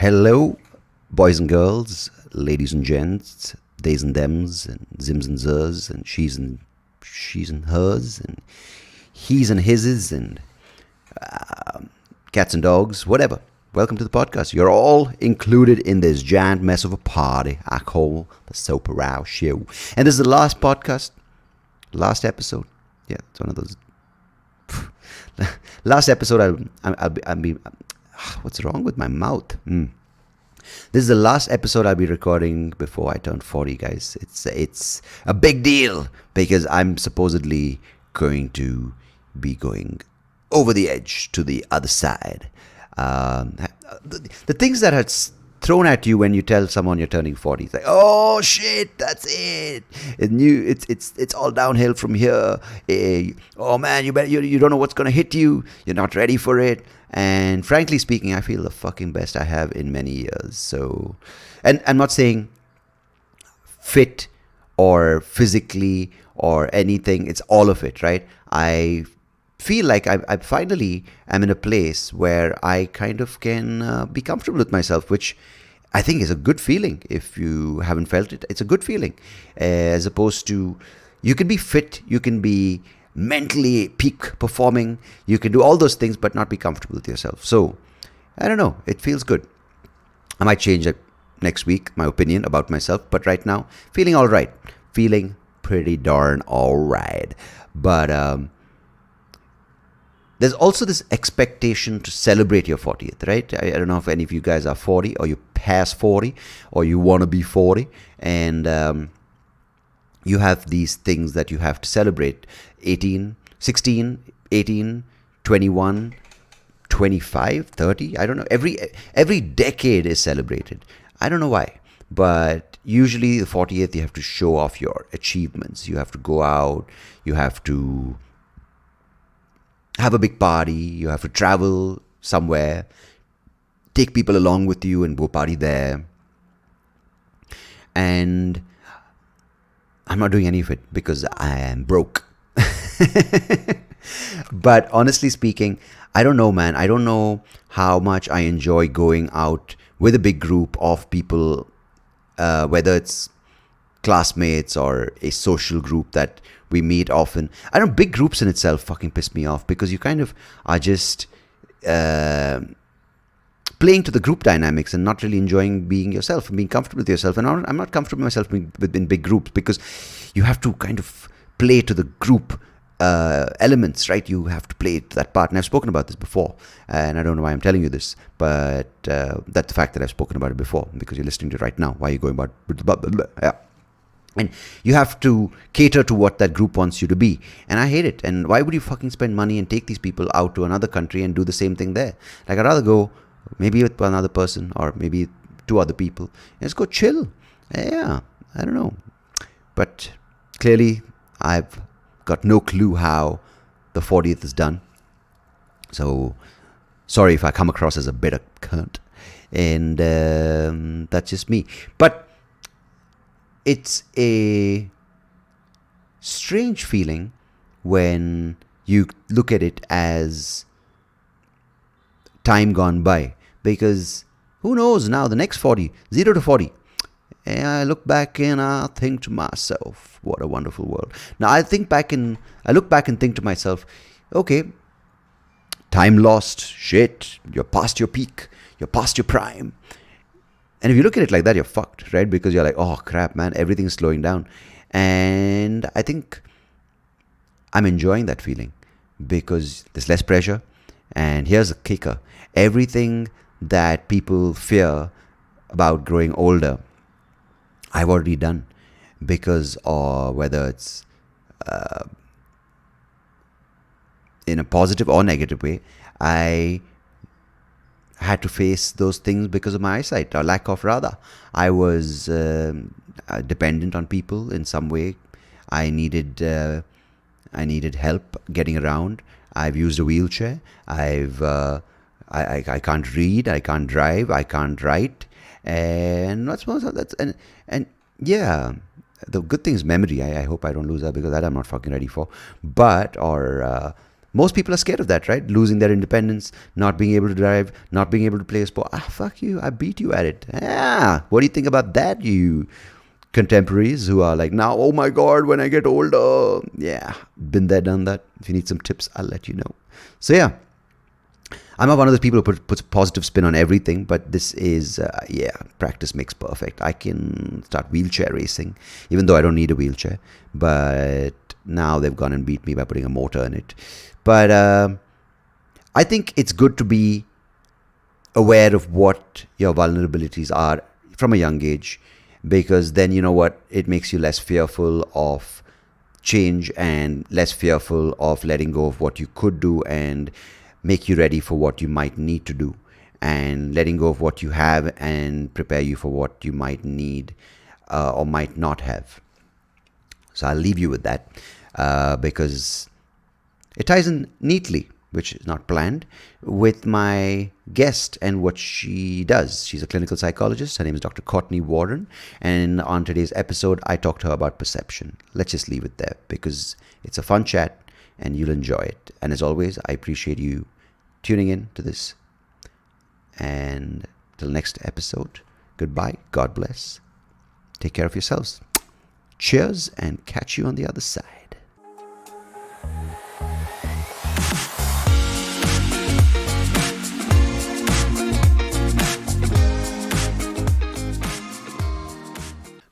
Hello, boys and girls, ladies and gents, theys and thems, and zims and zers, and she's and hers, and he's and his's, and cats and dogs, whatever. Welcome to the podcast. You're all included in this giant mess of a party I call the SoapyRao show. And this is the last podcast, last episode. Yeah, it's one of those. Last episode, I'll be. What's wrong with my mouth? This is the last episode I'll be recording before I turn 40, guys. It's a big deal because I'm supposedly going to be going over the edge to the other side. The things that are thrown at you when you tell someone you're turning 40, it's like, oh shit, that's it. It's all downhill from here. Oh man, you don't know what's gonna hit you. You're not ready for it. And frankly speaking, I feel the fucking best I have in many years. So, and I'm not saying fit or physically or anything. It's all of it, right? I feel like I finally am in a place where I kind of can be comfortable with myself, which I think is a good feeling. If you haven't felt it, it's a good feeling. As opposed to, you can be fit, you can be mentally peak performing, you can do all those things but not be comfortable with yourself. So I don't know, it feels good. I might change it next week, my opinion about myself, but right now feeling all right, feeling pretty darn all right. But there's also this expectation to celebrate your 40th, right? I don't know if any of you guys are 40 or you past 40 or you want to be 40, and you have these things that you have to celebrate. 16, 18, 21, 25, 30. I don't know. Every decade is celebrated. I don't know why. But usually the 40th, you have to show off your achievements. You have to go out. You have to have a big party. You have to travel somewhere. Take people along with you and go party there. And I'm not doing any of it because I am broke. But honestly speaking, I don't know, man. I don't know how much I enjoy going out with a big group of people, whether it's classmates or a social group that we meet often. I don't know, big groups in itself fucking piss me off because you kind of are just playing to the group dynamics and not really enjoying being yourself and being comfortable with yourself. And I'm not comfortable with myself within big groups because you have to kind of play to the group elements, right? You have to play to that part. And I've spoken about this before, and I don't know why I'm telling you this, but that's the fact that I've spoken about it before because you're listening to it right now. Why are you going about blah, blah, blah. Yeah. And you have to cater to what that group wants you to be. And I hate it. And why would you fucking spend money and take these people out to another country and do the same thing there? Like, I'd rather go maybe with another person or maybe two other people and just go chill. Yeah, I don't know. But clearly, I've got no clue how the 40th is done. So, sorry if I come across as a bitter cunt. And that's just me. But it's a strange feeling when you look at it as time gone by. Because who knows now, the next 40, 0 to 40. And I look back and I think to myself, what a wonderful world. Now I look back and think to myself, okay, time lost, shit, you're past your peak, you're past your prime. And if you look at it like that, you're fucked, right? Because you're like, oh crap, man, everything's slowing down. And I think I'm enjoying that feeling because there's less pressure. And here's the kicker. Everything that people fear about growing older, I've already done, because whether it's in a positive or negative way, I had to face those things because of my eyesight, or lack of rather. I was dependent on people in some way. I needed help getting around. I've used a wheelchair. I can't read. I can't drive. I can't write. And and yeah, the good thing is memory. I hope I don't lose that because that I'm not fucking ready for. But most people are scared of that, right? Losing their independence, not being able to drive, not being able to play a sport. Fuck you, I beat you at it. What do you think about that, you contemporaries who are like, now, oh my God, when I get older? Yeah, been there, done that. If you need some tips, I'll let you know. So yeah, I'm not one of those people who puts a positive spin on everything, but this is, practice makes perfect. I can start wheelchair racing, even though I don't need a wheelchair. But now they've gone and beat me by putting a motor in it. But I think it's good to be aware of what your vulnerabilities are from a young age, because then, you know what, it makes you less fearful of change and less fearful of letting go of what you could do, and make you ready for what you might need to do, and letting go of what you have and prepare you for what you might need or might not have. So I'll leave you with that because it ties in neatly, which is not planned, with my guest and what she does. She's a clinical psychologist. Her name is Dr. Cortney Warren. And on today's episode, I talked to her about perception. Let's just leave it there because it's a fun chat and you'll enjoy it. And as always, I appreciate you tuning in to this. And till next episode, goodbye. God bless. Take care of yourselves. Cheers, and catch you on the other side.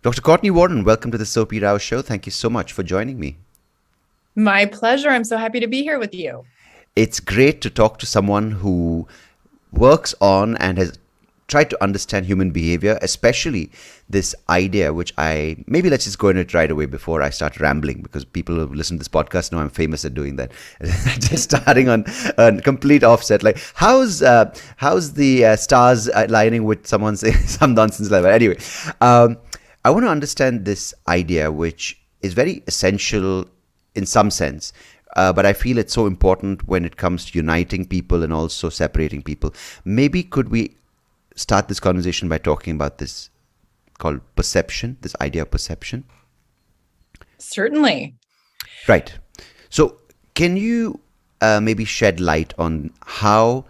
Dr. Cortney Warren, welcome to the SoapyRao show. Thank you so much for joining me. My pleasure. I'm so happy to be here with you. It's great to talk to someone who works on and has tried to understand human behavior, especially this idea, which maybe let's just go into it right away before I start rambling, because people who listen to this podcast know I'm famous at doing that. Just starting on a complete offset. Like, how's the stars aligning with someone saying some nonsense like that? Anyway, I want to understand this idea, which is very essential in some sense. But I feel it's so important when it comes to uniting people and also separating people. Maybe could we start this conversation by talking about this called perception, this idea of perception? Certainly. Right. So can you maybe shed light on how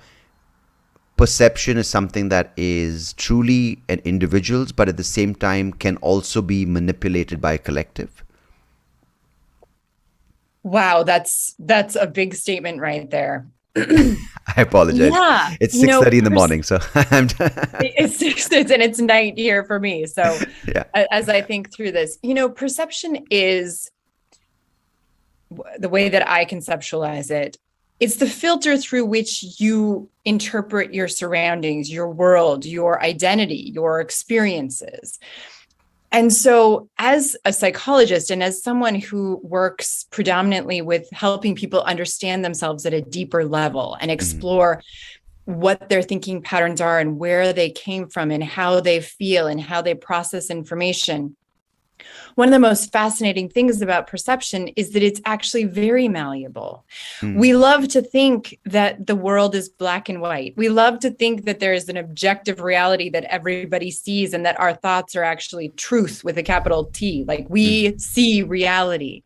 perception is something that is truly an individual's, but at the same time can also be manipulated by a collective? Wow, that's a big statement right there. I apologize. Yeah, it's 6:30 in the morning, so I'm it's night here for me. So yeah. As I think through this, perception is the way that I conceptualize it. It's the filter through which you interpret your surroundings, your world, your identity, your experiences. And so as a psychologist and as someone who works predominantly with helping people understand themselves at a deeper level and explore what their thinking patterns are and where they came from and how they feel and how they process information, one of the most fascinating things about perception is that it's actually very malleable. We love to think that the world is black and white. We love to think that there is an objective reality that everybody sees and that our thoughts are actually truth with a capital T, like we see reality.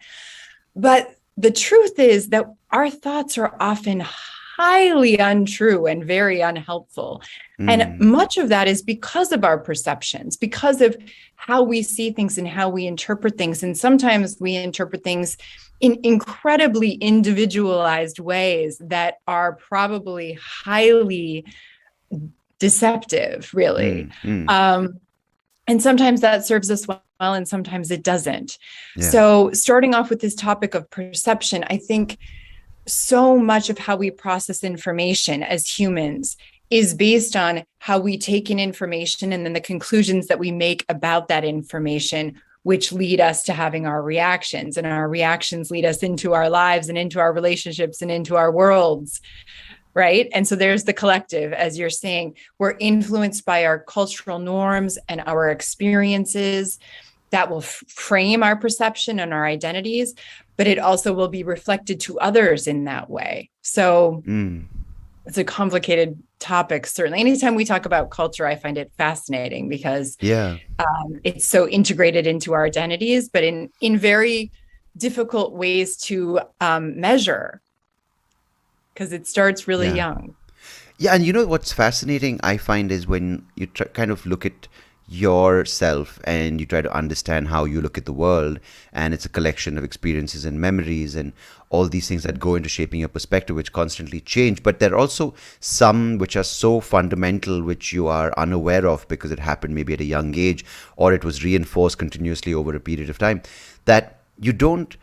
But the truth is that our thoughts are often highly untrue and very unhelpful. And much of that is because of our perceptions, because of how we see things and how we interpret things. And sometimes we interpret things in incredibly individualized ways that are probably highly deceptive, really. And sometimes that serves us well and sometimes it doesn't. Yeah. So starting off with this topic of perception, I think so much of how we process information as humans is based on how we take in information and then the conclusions that we make about that information, which lead us to having our reactions, and our reactions lead us into our lives and into our relationships and into our worlds, right? And so there's the collective, as you're saying, we're influenced by our cultural norms and our experiences that will frame our perception and our identities, but it also will be reflected to others in that way. So it's a complicated topic, certainly. Anytime we talk about culture, I find it fascinating because it's so integrated into our identities, but in very difficult ways to measure. because it starts really Yeah. young. Yeah, and you know what's fascinating, I find, is when you kind of look at yourself and you try to understand how you look at the world, and it's a collection of experiences and memories and all these things that go into shaping your perspective, which constantly change. But there are also some which are so fundamental, which you are unaware of because it happened maybe at a young age, or it was reinforced continuously over a period of time, that you don't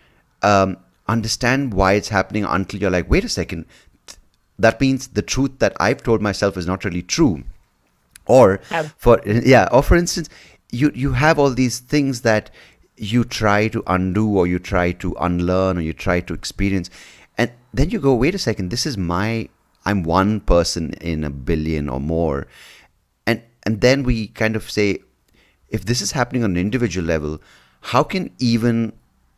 understand why it's happening until you're like, wait a second, that means the truth that I've told myself is not really true. Or for instance, you have all these things that you try to undo, or you try to unlearn, or you try to experience, and then you go, wait a second, I'm one person in a billion or more. And then we kind of say, if this is happening on an individual level, how can even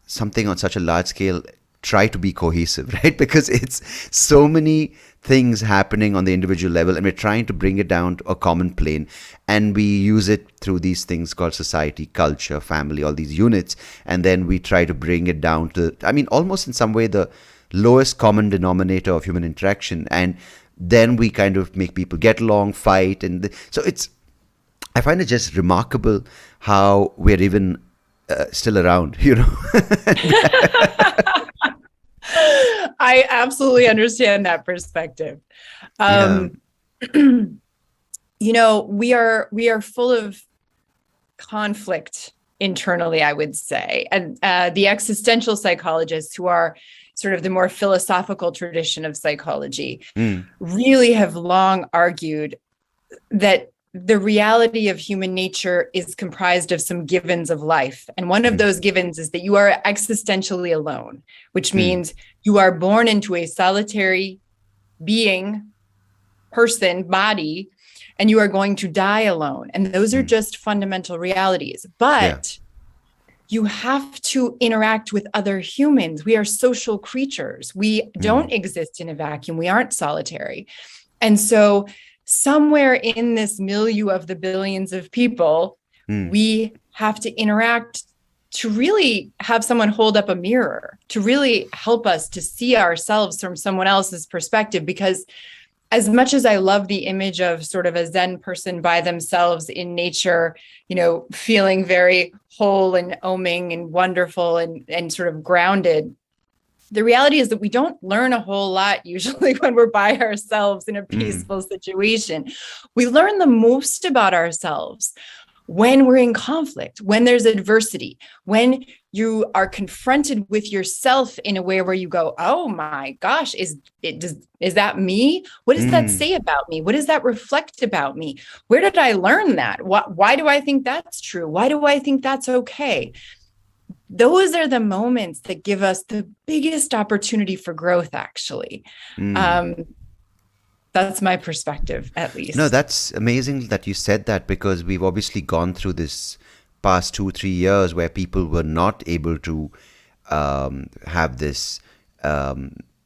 something on such a large scale try to be cohesive, right? Because it's so many things happening on the individual level, and we're trying to bring it down to a common plane, and we use it through these things called society, culture, family, all these units, and then we try to bring it down to, I mean, almost in some way the lowest common denominator of human interaction, and then we kind of make people get along, fight, and so I find it just remarkable how we're even still around, you know. I absolutely understand that perspective. You know, we are full of conflict internally, I would say. And the existential psychologists, who are sort of the more philosophical tradition of psychology, really have long argued that the reality of human nature is comprised of some givens of life. And one of those givens is that you are existentially alone, which means you are born into a solitary being, person, body, and you are going to die alone. And those are just fundamental realities. But you have to interact with other humans. We are social creatures. We don't exist in a vacuum. We aren't solitary. And so somewhere in this milieu of the billions of people, we have to interact to really have someone hold up a mirror, to really help us to see ourselves from someone else's perspective. Because as much as I love the image of sort of a Zen person by themselves in nature, you know, feeling very whole and oming and wonderful and sort of grounded, the reality is that we don't learn a whole lot usually when we're by ourselves in a peaceful situation. We learn the most about ourselves when we're in conflict, when there's adversity, when you are confronted with yourself in a way where you go, oh my gosh, is that me? What does that say about me? What does that reflect about me? Where did I learn that? Why do I think that's true? Why do I think that's okay? Those are the moments that give us the biggest opportunity for growth, actually. That's my perspective, at least. No, that's amazing that you said that, because we've obviously gone through this past 2-3 years where people were not able to have this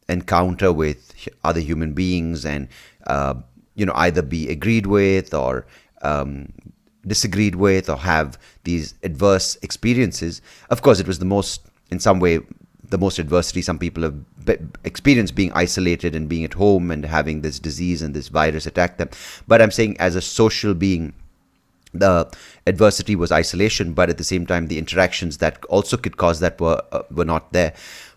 encounter with other human beings and, either be agreed with or disagreed with or have these adverse experiences. Of course, it was in some way, the most adversity some people have experienced, being isolated and being at home and having this disease and this virus attack them. But I'm saying, as a social being, the adversity was isolation, but at the same time, the interactions that also could cause that were not there.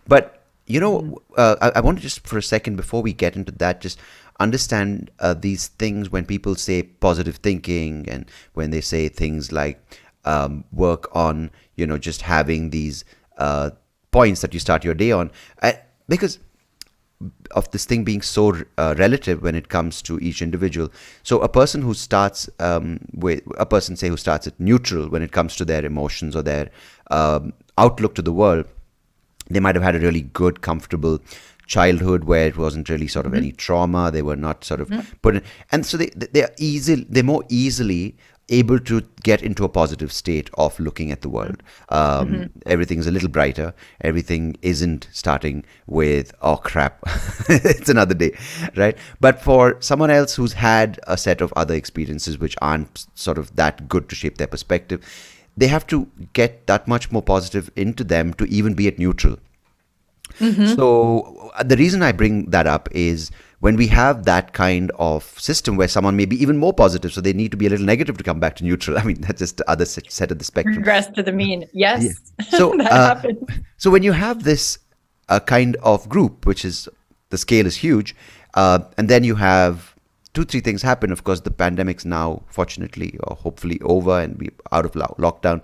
But, I want to just for a second, before we get into that, just understand these things when people say positive thinking, and when they say things like work on, just having these points that you start your day on, because of this thing being so relative when it comes to each individual. So a person who starts who starts at neutral when it comes to their emotions or their outlook to the world, they might have had a really good, comfortable childhood where it wasn't really sort of any trauma. They were not sort of put in, and so they're more easily able to get into a positive state of looking at the world. Everything's a little brighter. Everything isn't starting with, oh crap, it's another day, right? But for someone else who's had a set of other experiences which aren't sort of that good to shape their perspective, they have to get that much more positive into them to even be at neutral. So the reason I bring that up is when we have that kind of system where someone may be even more positive, so they need to be a little negative to come back to neutral. I mean, that's just the other set of the spectrum. Regress to the mean. Yes, Yeah. So, that happens. so when you have this kind of group, which is the scale is huge, and then you have two, three things happen. Of course, the pandemic's now, fortunately or hopefully, over, and we're out of lockdown.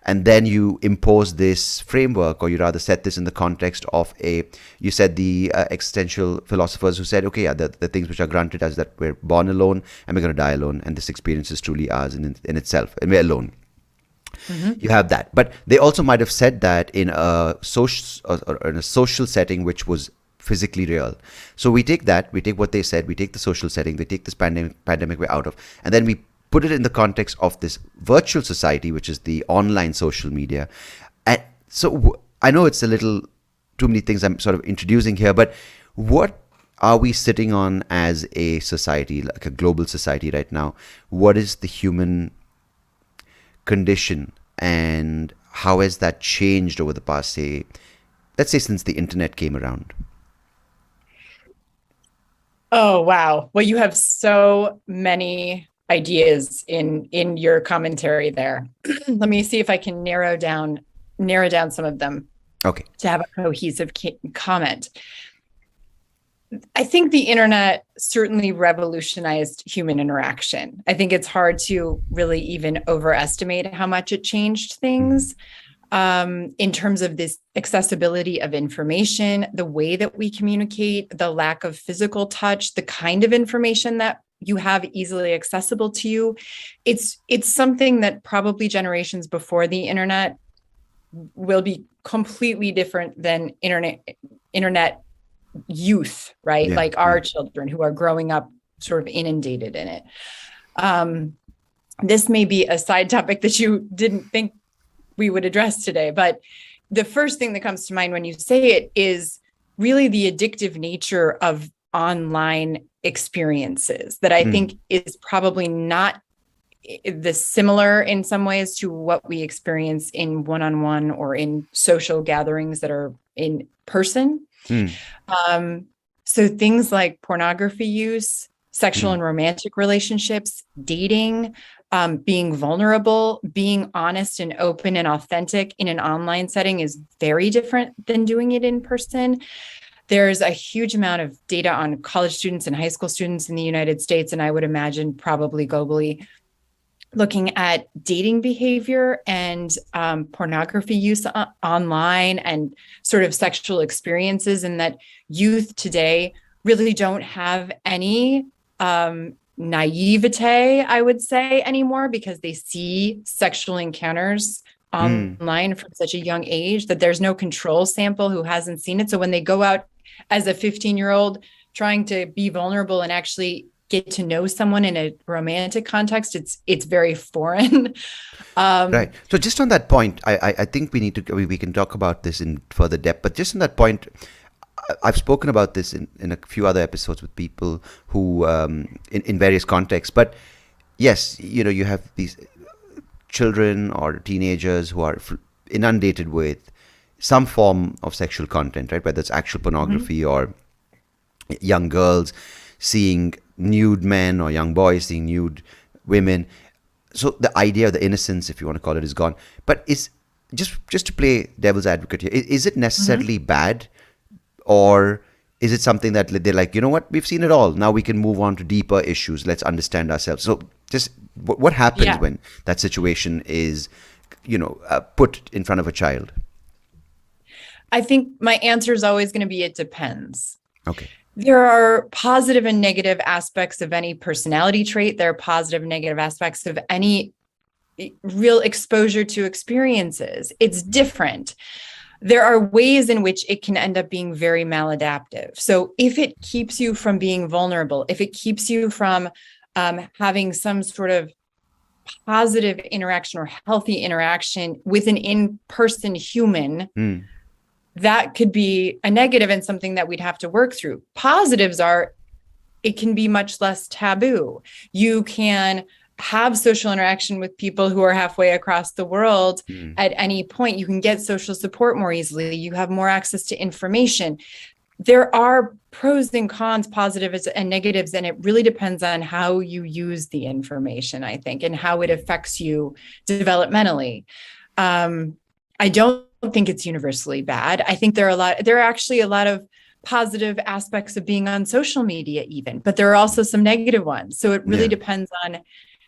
And then you impose this framework, or you rather set this in the context of you said the existential philosophers who said, okay, yeah, the things which are granted us, that we're born alone and we're going to die alone, and this experience is truly ours in itself, and we're alone. You have that, but they also might have said that in a social setting which was physically real. So we take what they said, we take the social setting, we take this pandemic we're out of, and then we put it in the context of this virtual society, which is the online social media. And so I know it's a little too many things I'm sort of introducing here, but what are we sitting on as a society, like a global society right now? What is the human condition, and how has that changed over the past, let's say since the internet came around? Oh, wow. Well, you have so many ideas in your commentary there. Let me see if I can narrow down some of them. Okay. To have a cohesive comment. I think the internet certainly revolutionized human interaction. I think it's hard to really even overestimate how much it changed things in terms of this accessibility of information, the way that we communicate, the lack of physical touch, the kind of information that you have easily accessible to you. It's something that probably generations before the internet will be completely different than internet youth, right? Yeah, like our children who are growing up sort of inundated in it. This may be a side topic that you didn't think we would address today, but the first thing that comes to mind when you say it is really the addictive nature of online experiences that I think is probably not similar in some ways to what we experience in one-on-one or in social gatherings that are in person. So things like pornography use, sexual and romantic relationships, dating, being vulnerable, being honest and open and authentic in an online setting is very different than doing it in person. There's a huge amount of data on college students and high school students in the United States, and I would imagine probably globally, looking at dating behavior and pornography use online and sort of sexual experiences, and that youth today really don't have any naivete, I would say, anymore, because they see sexual encounters online from such a young age that there's no control sample who hasn't seen it. So when they go out as a 15-year-old trying to be vulnerable and actually get to know someone in a romantic context, it's very foreign. Right. So just on that point, I think we can talk about this in further depth, but just on that point, I've spoken about this in a few other episodes with people who in various contexts. But yes, you have these children or teenagers who are inundated with some form of sexual content, right? Whether it's actual pornography or young girls seeing nude men or young boys seeing nude women. So the idea of the innocence, if you want to call it, is gone. But is just to play devil's advocate here, is it necessarily bad? Or is it something that they're like, you know what, we've seen it all. Now we can move on to deeper issues. Let's understand ourselves. So just what happens when that situation is, put in front of a child? I think my answer is always going to be, it depends. Okay. There are positive and negative aspects of any personality trait. There are positive and negative aspects of any real exposure to experiences. It's different. There are ways in which it can end up being very maladaptive. So if it keeps you from being vulnerable, if it keeps you from having some sort of positive interaction or healthy interaction with an in-person human, that could be a negative and something that we'd have to work through. Positives are, it can be much less taboo. You can have social interaction with people who are halfway across the world Mm. at any point. You can get social support more easily. You have more access to information. There are pros and cons, positives and negatives, and it really depends on how you use the information, I think, and how it affects you developmentally. I don't think it's universally bad. I think there are actually a lot of positive aspects of being on social media even, but there are also some negative ones. So it really depends on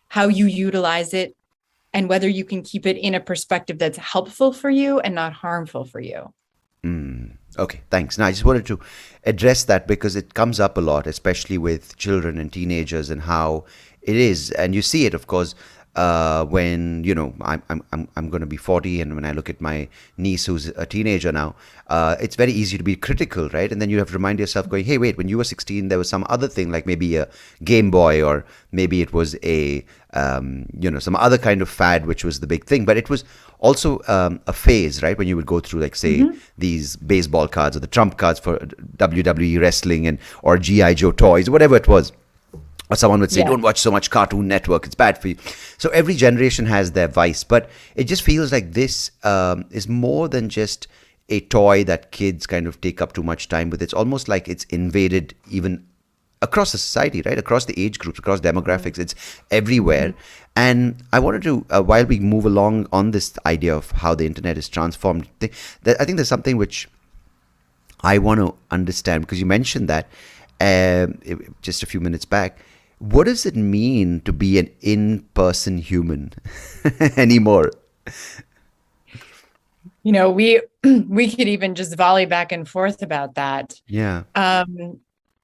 how you utilize it and whether you can keep it in a perspective that's helpful for you and not harmful for you. Okay, thanks. Now, I just wanted to address that because it comes up a lot, especially with children and teenagers, and how it is. And you see it, of course, when I'm going to be 40, and when I look at my niece who's a teenager now, it's very easy to be critical, right? And then you have to remind yourself, going, hey, wait, when you were 16, there was some other thing, like maybe a Game Boy, or maybe it was a some other kind of fad, which was the big thing. But it was also a phase, right? When you would go through, like, say, these baseball cards or the trump cards for WWE wrestling or GI Joe toys, whatever it was. Or someone would say, don't watch so much Cartoon Network, it's bad for you. So every generation has their vice. But it just feels like this is more than just a toy that kids kind of take up too much time with. It's almost like it's invaded even across the society, right? Across the age groups, across demographics. It's everywhere. And I wanted to, while we move along on this idea of how the internet is transformed, I think there's something which I want to understand, because you mentioned that just a few minutes back. What does it mean to be an in-person human anymore? We could even just volley back and forth about that. Yeah.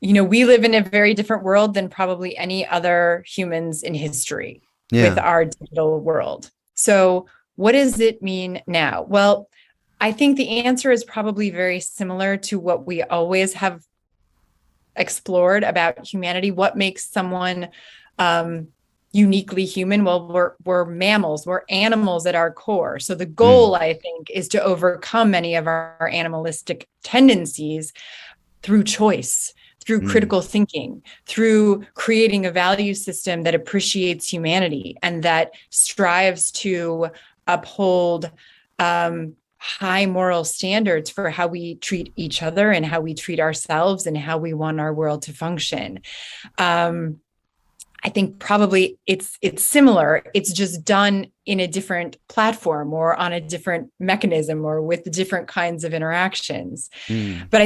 We live in a very different world than probably any other humans in history with our digital world. So what does it mean now? Well, I think the answer is probably very similar to what we always have explored about humanity. What makes someone uniquely human? Well, we're mammals, we're animals at our core. So the goal, I think, is to overcome many of our animalistic tendencies through choice, through critical thinking, through creating a value system that appreciates humanity and that strives to uphold high moral standards for how we treat each other and how we treat ourselves and how we want our world to function. I think probably it's similar. It's just done in a different platform or on a different mechanism or with different kinds of interactions. But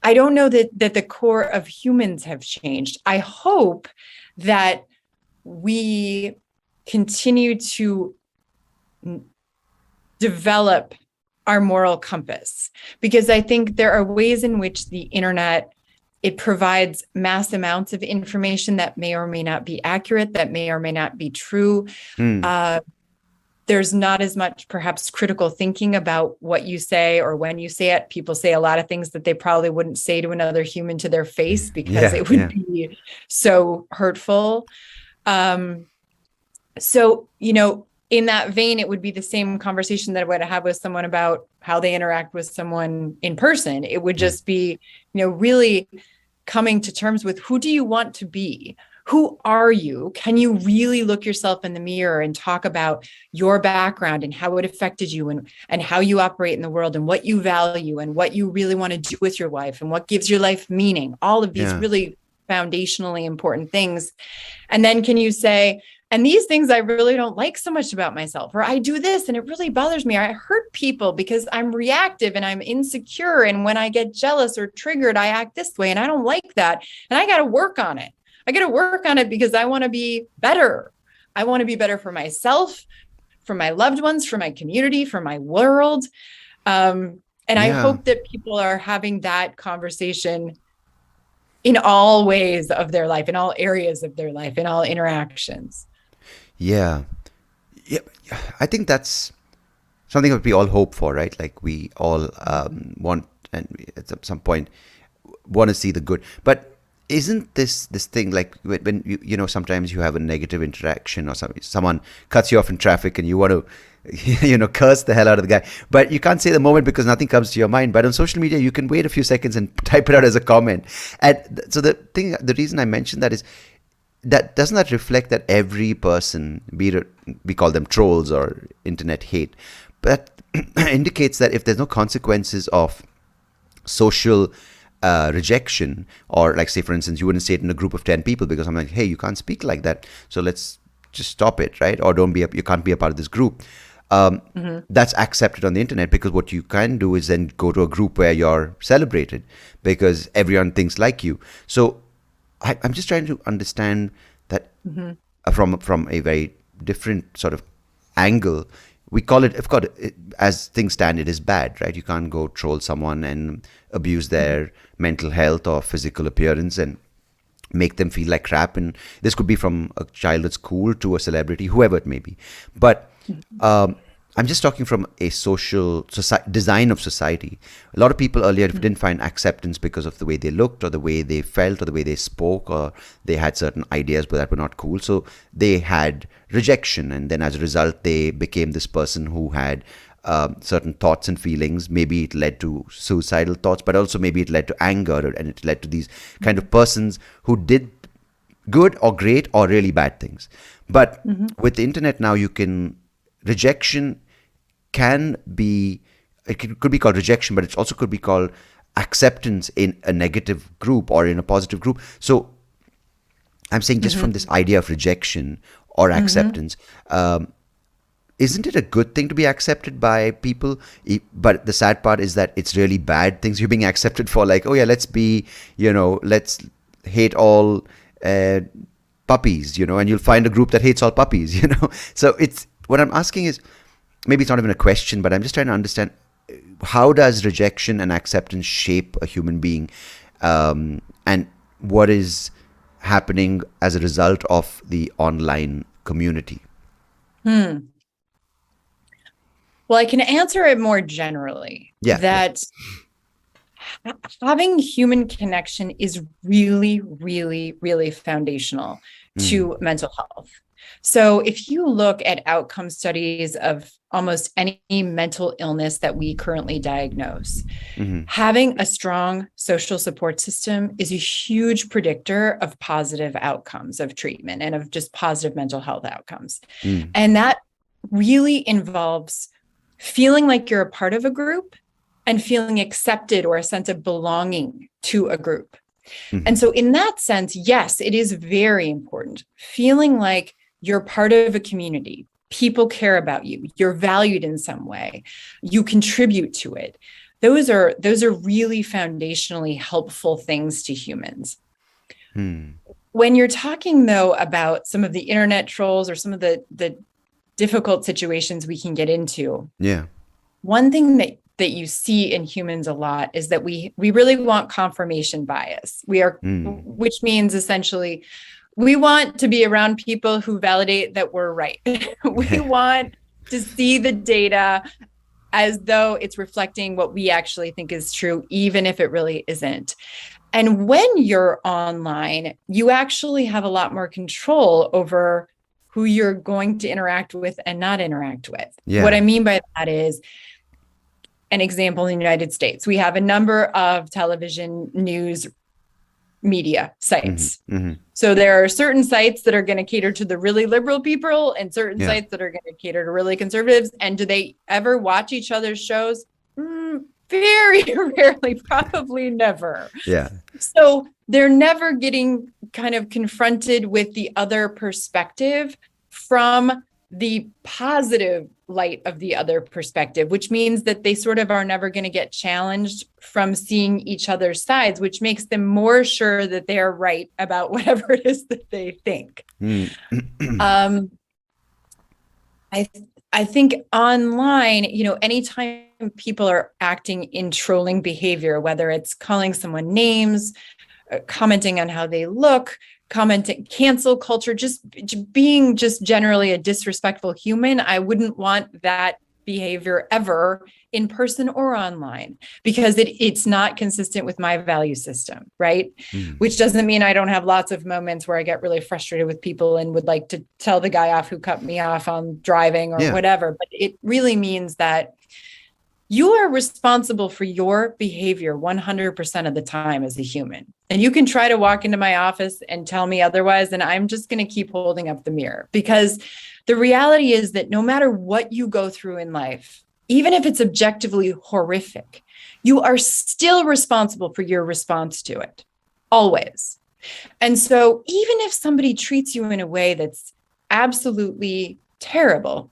I don't know that the core of humans have changed. I hope that we continue to develop our moral compass, because I think there are ways in which the internet, it provides mass amounts of information that may or may not be accurate, that may or may not be true. There's not as much perhaps critical thinking about what you say or when you say it. People say a lot of things that they probably wouldn't say to another human to their face because it would be so hurtful. So, in that vein, it would be the same conversation that I would have with someone about how they interact with someone in person. It would just be, really coming to terms with, who do you want to be? Who are you? Can you really look yourself in the mirror and talk about your background and how it affected you and how you operate in the world and what you value and what you really want to do with your life and what gives your life meaning? All of these really foundationally important things. And then can you say, and these things I really don't like so much about myself, or I do this and it really bothers me, or I hurt people because I'm reactive and I'm insecure. And when I get jealous or triggered, I act this way and I don't like that. And I got to work on it. I got to work on it because I want to be better. I want to be better for myself, for my loved ones, for my community, for my world. And I hope that people are having that conversation in all ways of their life, in all areas of their life, in all interactions. Yeah. I think that's something that we all hope for, right? Like we all want, and at some point want to see the good. But isn't this thing like when sometimes you have a negative interaction or someone cuts you off in traffic and you want to curse the hell out of the guy, but you can't say the moment because nothing comes to your mind. But on social media, you can wait a few seconds and type it out as a comment. And so the reason I mentioned that is, that doesn't that reflect that every person, we call them trolls or internet hate, but indicates that if there's no consequences of social rejection, or like say for instance you wouldn't say it in a group of 10 people because I'm like, hey, you can't speak like that, so let's just stop it, right? Or you can't be a part of this group. That's accepted on the internet, because what you can do is then go to a group where you're celebrated because everyone thinks like you. So I'm just trying to understand that from a very different sort of angle. We call it, of course, as things stand, it is bad, right? You can't go troll someone and abuse their mental health or physical appearance and make them feel like crap. And this could be from a child at school to a celebrity, whoever it may be. But I'm just talking from a social design of society. A lot of people earlier didn't find acceptance because of the way they looked or the way they felt or the way they spoke, or they had certain ideas but that were not cool. So they had rejection, and then as a result they became this person who had certain thoughts and feelings. Maybe it led to suicidal thoughts, but also maybe it led to anger, and it led to these kind of persons who did good or great or really bad things. But with the internet now, rejection can be, could be called rejection, but it also could be called acceptance in a negative group or in a positive group. So I'm saying just from this idea of rejection or acceptance, isn't it a good thing to be accepted by people? But the sad part is that it's really bad things you're being accepted for. Like, oh yeah, let's hate all puppies, and you'll find a group that hates all puppies, So what I'm asking is, maybe it's not even a question, but I'm just trying to understand, how does rejection and acceptance shape a human being, and what is happening as a result of the online community? Well, I can answer it more generally. Yeah. That having human connection is really, really, really foundational to mental health. So if you look at outcome studies of almost any mental illness that we currently diagnose, having a strong social support system is a huge predictor of positive outcomes of treatment and of just positive mental health outcomes. And that really involves feeling like you're a part of a group and feeling accepted, or a sense of belonging to a group. And so in that sense, yes, it is very important. Feeling like you're part of a community, people care about you, you're valued in some way, you contribute to it. Those are really foundationally helpful things to humans. When you're talking though about some of the internet trolls or some of the difficult situations we can get into, one thing that you see in humans a lot is that we really want confirmation bias. Which means essentially we want to be around people who validate that we're right. We want to see the data as though it's reflecting what we actually think is true, even if it really isn't. And when you're online, you actually have a lot more control over who you're going to interact with and not interact with. What I mean by that is, an example in the United States, we have a number of television news media sites. So there are certain sites that are going to cater to the really liberal people and certain sites that are going to cater to really conservatives. And do they ever watch each other's shows? Very rarely, probably never. So they're never getting kind of confronted with the other perspective from the positive light of the other perspective, which means that they sort of are never going to get challenged from seeing each other's sides, which makes them more sure that they are right about whatever it is that they think. I think online, anytime people are acting in trolling behavior, whether it's calling someone names, commenting on how they look, commenting, cancel culture, just being just generally a disrespectful human, I wouldn't want that behavior ever in person or online, because it's not consistent with my value system, right? Which doesn't mean I don't have lots of moments where I get really frustrated with people and would like to tell the guy off who cut me off on driving or whatever. But it really means that You are responsible for your behavior 100% of the time as a human. And you can try to walk into my office and tell me otherwise, and I'm just going to keep holding up the mirror, because the reality is that no matter what you go through in life, even if it's objectively horrific, you are still responsible for your response to it, always. And so even if somebody treats you in a way that's absolutely terrible,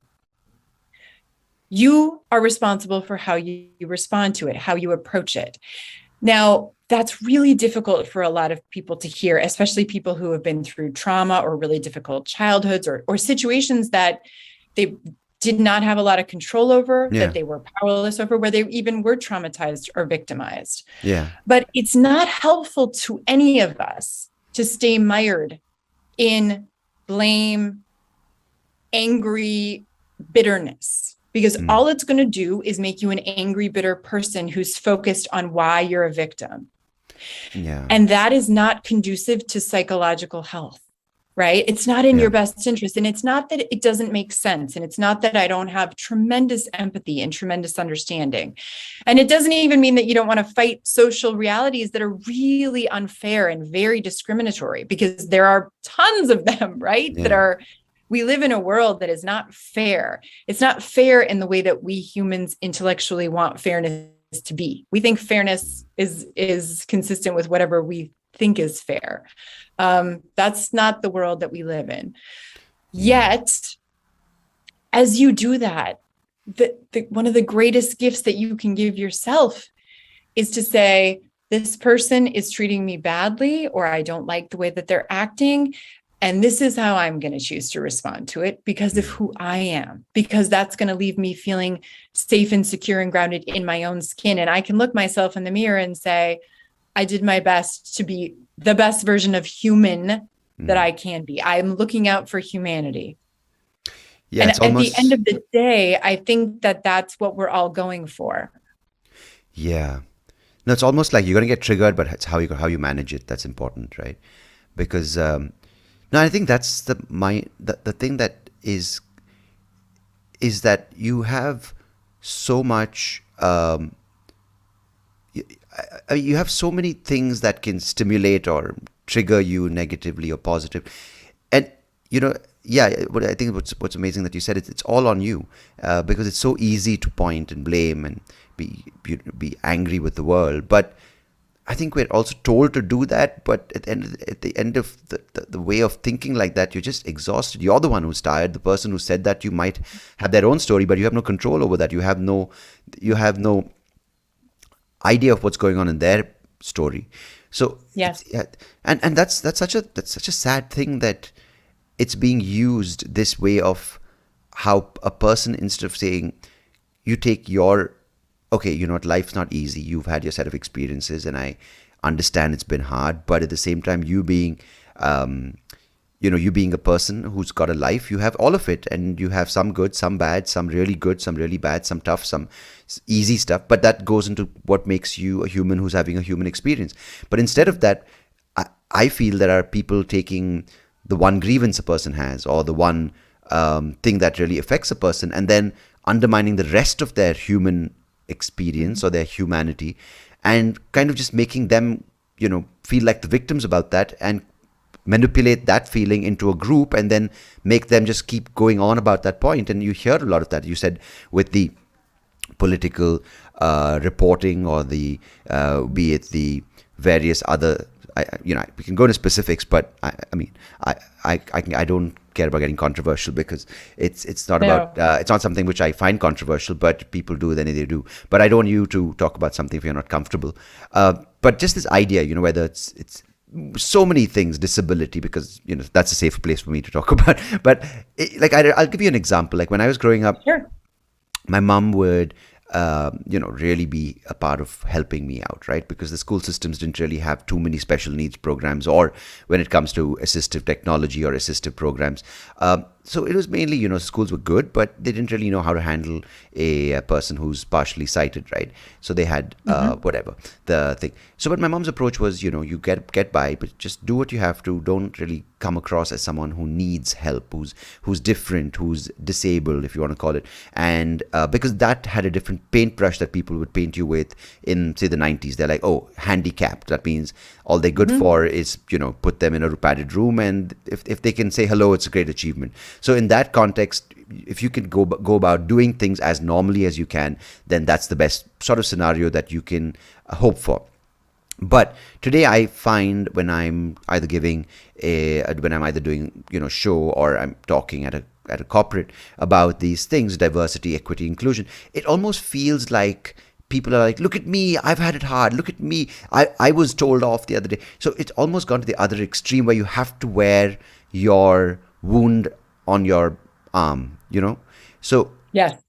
you are responsible for how you respond to it, how you approach it. Now, that's really difficult for a lot of people to hear, especially people who have been through trauma or really difficult childhoods, or situations that they did not have a lot of control over, that they were powerless over, where they even were traumatized or victimized. Yeah. But it's not helpful to any of us to stay mired in blame, angry bitterness, because all it's going to do is make you an angry, bitter person who's focused on why you're a victim. Yeah. And that is not conducive to psychological health, right? It's not in your best interest. And it's not that it doesn't make sense. And it's not that I don't have tremendous empathy and tremendous understanding. And it doesn't even mean that you don't want to fight social realities that are really unfair and very discriminatory, because there are tons of them, right? We live in a world that is not fair. It's not fair in the way that we humans intellectually want fairness to be. We think fairness is consistent with whatever we think is fair. That's not the world that we live in. Yet, as you do that, one of the greatest gifts that you can give yourself is to say, this person is treating me badly, or I don't like the way that they're acting. And this is how I'm going to choose to respond to it, because of who I am, because that's going to leave me feeling safe and secure and grounded in my own skin. And I can look myself in the mirror and say, I did my best to be the best version of human that I can be. I'm looking out for humanity. Yeah, and at the end of the day, I think that that's what we're all going for. Yeah. No, it's almost like you're going to get triggered, but it's how you manage it that's important, right? Because no, I think that's the thing that is that you have so much. You have so many things that can stimulate or trigger you negatively or positive, and but I think what's amazing that you said it's all on you, because it's so easy to point and blame and be angry with the world, but I think we're also told to do that, but at the end of the way of thinking like that, you're just exhausted. You're the one who's tired. The person who said that, you might have their own story, but you have no control over that. You have no idea of what's going on in their story. So yes, and that's such a sad thing that it's being used this way, of how a person, instead of saying, you take your, okay, you know what, life's not easy. You've had your set of experiences, and I understand it's been hard. But at the same time, you being a person who's got a life, you have all of it, and you have some good, some bad, some really good, some really bad, some tough, some easy stuff. But that goes into what makes you a human who's having a human experience. But instead of that, I feel there are people taking the one grievance a person has, or the one thing that really affects a person, and then undermining the rest of their human experience or their humanity, and kind of just making them feel like the victims about that, and manipulate that feeling into a group, and then make them just keep going on about that point. And you hear a lot of that. You said with the political reporting, or the be it the various other, we can go into specifics, but I don't care about getting controversial, because it's not about it's not something which I find controversial, but people do, then they do. But I don't want you to talk about something if you're not comfortable. But just this idea, whether it's so many things, disability, because that's a safe place for me to talk about. But I'll give you an example. Like when I was growing up, sure, my mom would really be a part of helping me out, right? Because the school systems didn't really have too many special needs programs, or when it comes to assistive technology or assistive programs. so it was mainly, schools were good, but they didn't really know how to handle a person who's partially sighted, right? So they had whatever the thing. So, but my mom's approach was, you get by, but just do what you have to. Don't really come across as someone who needs help, who's different, who's disabled, if you want to call it. And because that had a different paintbrush that people would paint you with in, say, the 90s. They're like, oh, handicapped. That means all they're good for is, put them in a padded room, and if they can say hello, it's a great achievement. So in that context, if you can go about doing things as normally as you can, then that's the best sort of scenario that you can hope for. But today I find when I'm either doing, show, or I'm talking at a corporate about these things, diversity, equity, inclusion, it almost feels like people are like, look at me, I've had it hard. Look at me, I was told off the other day. So it's almost gone to the other extreme where you have to wear your wound on your arm, So Yes.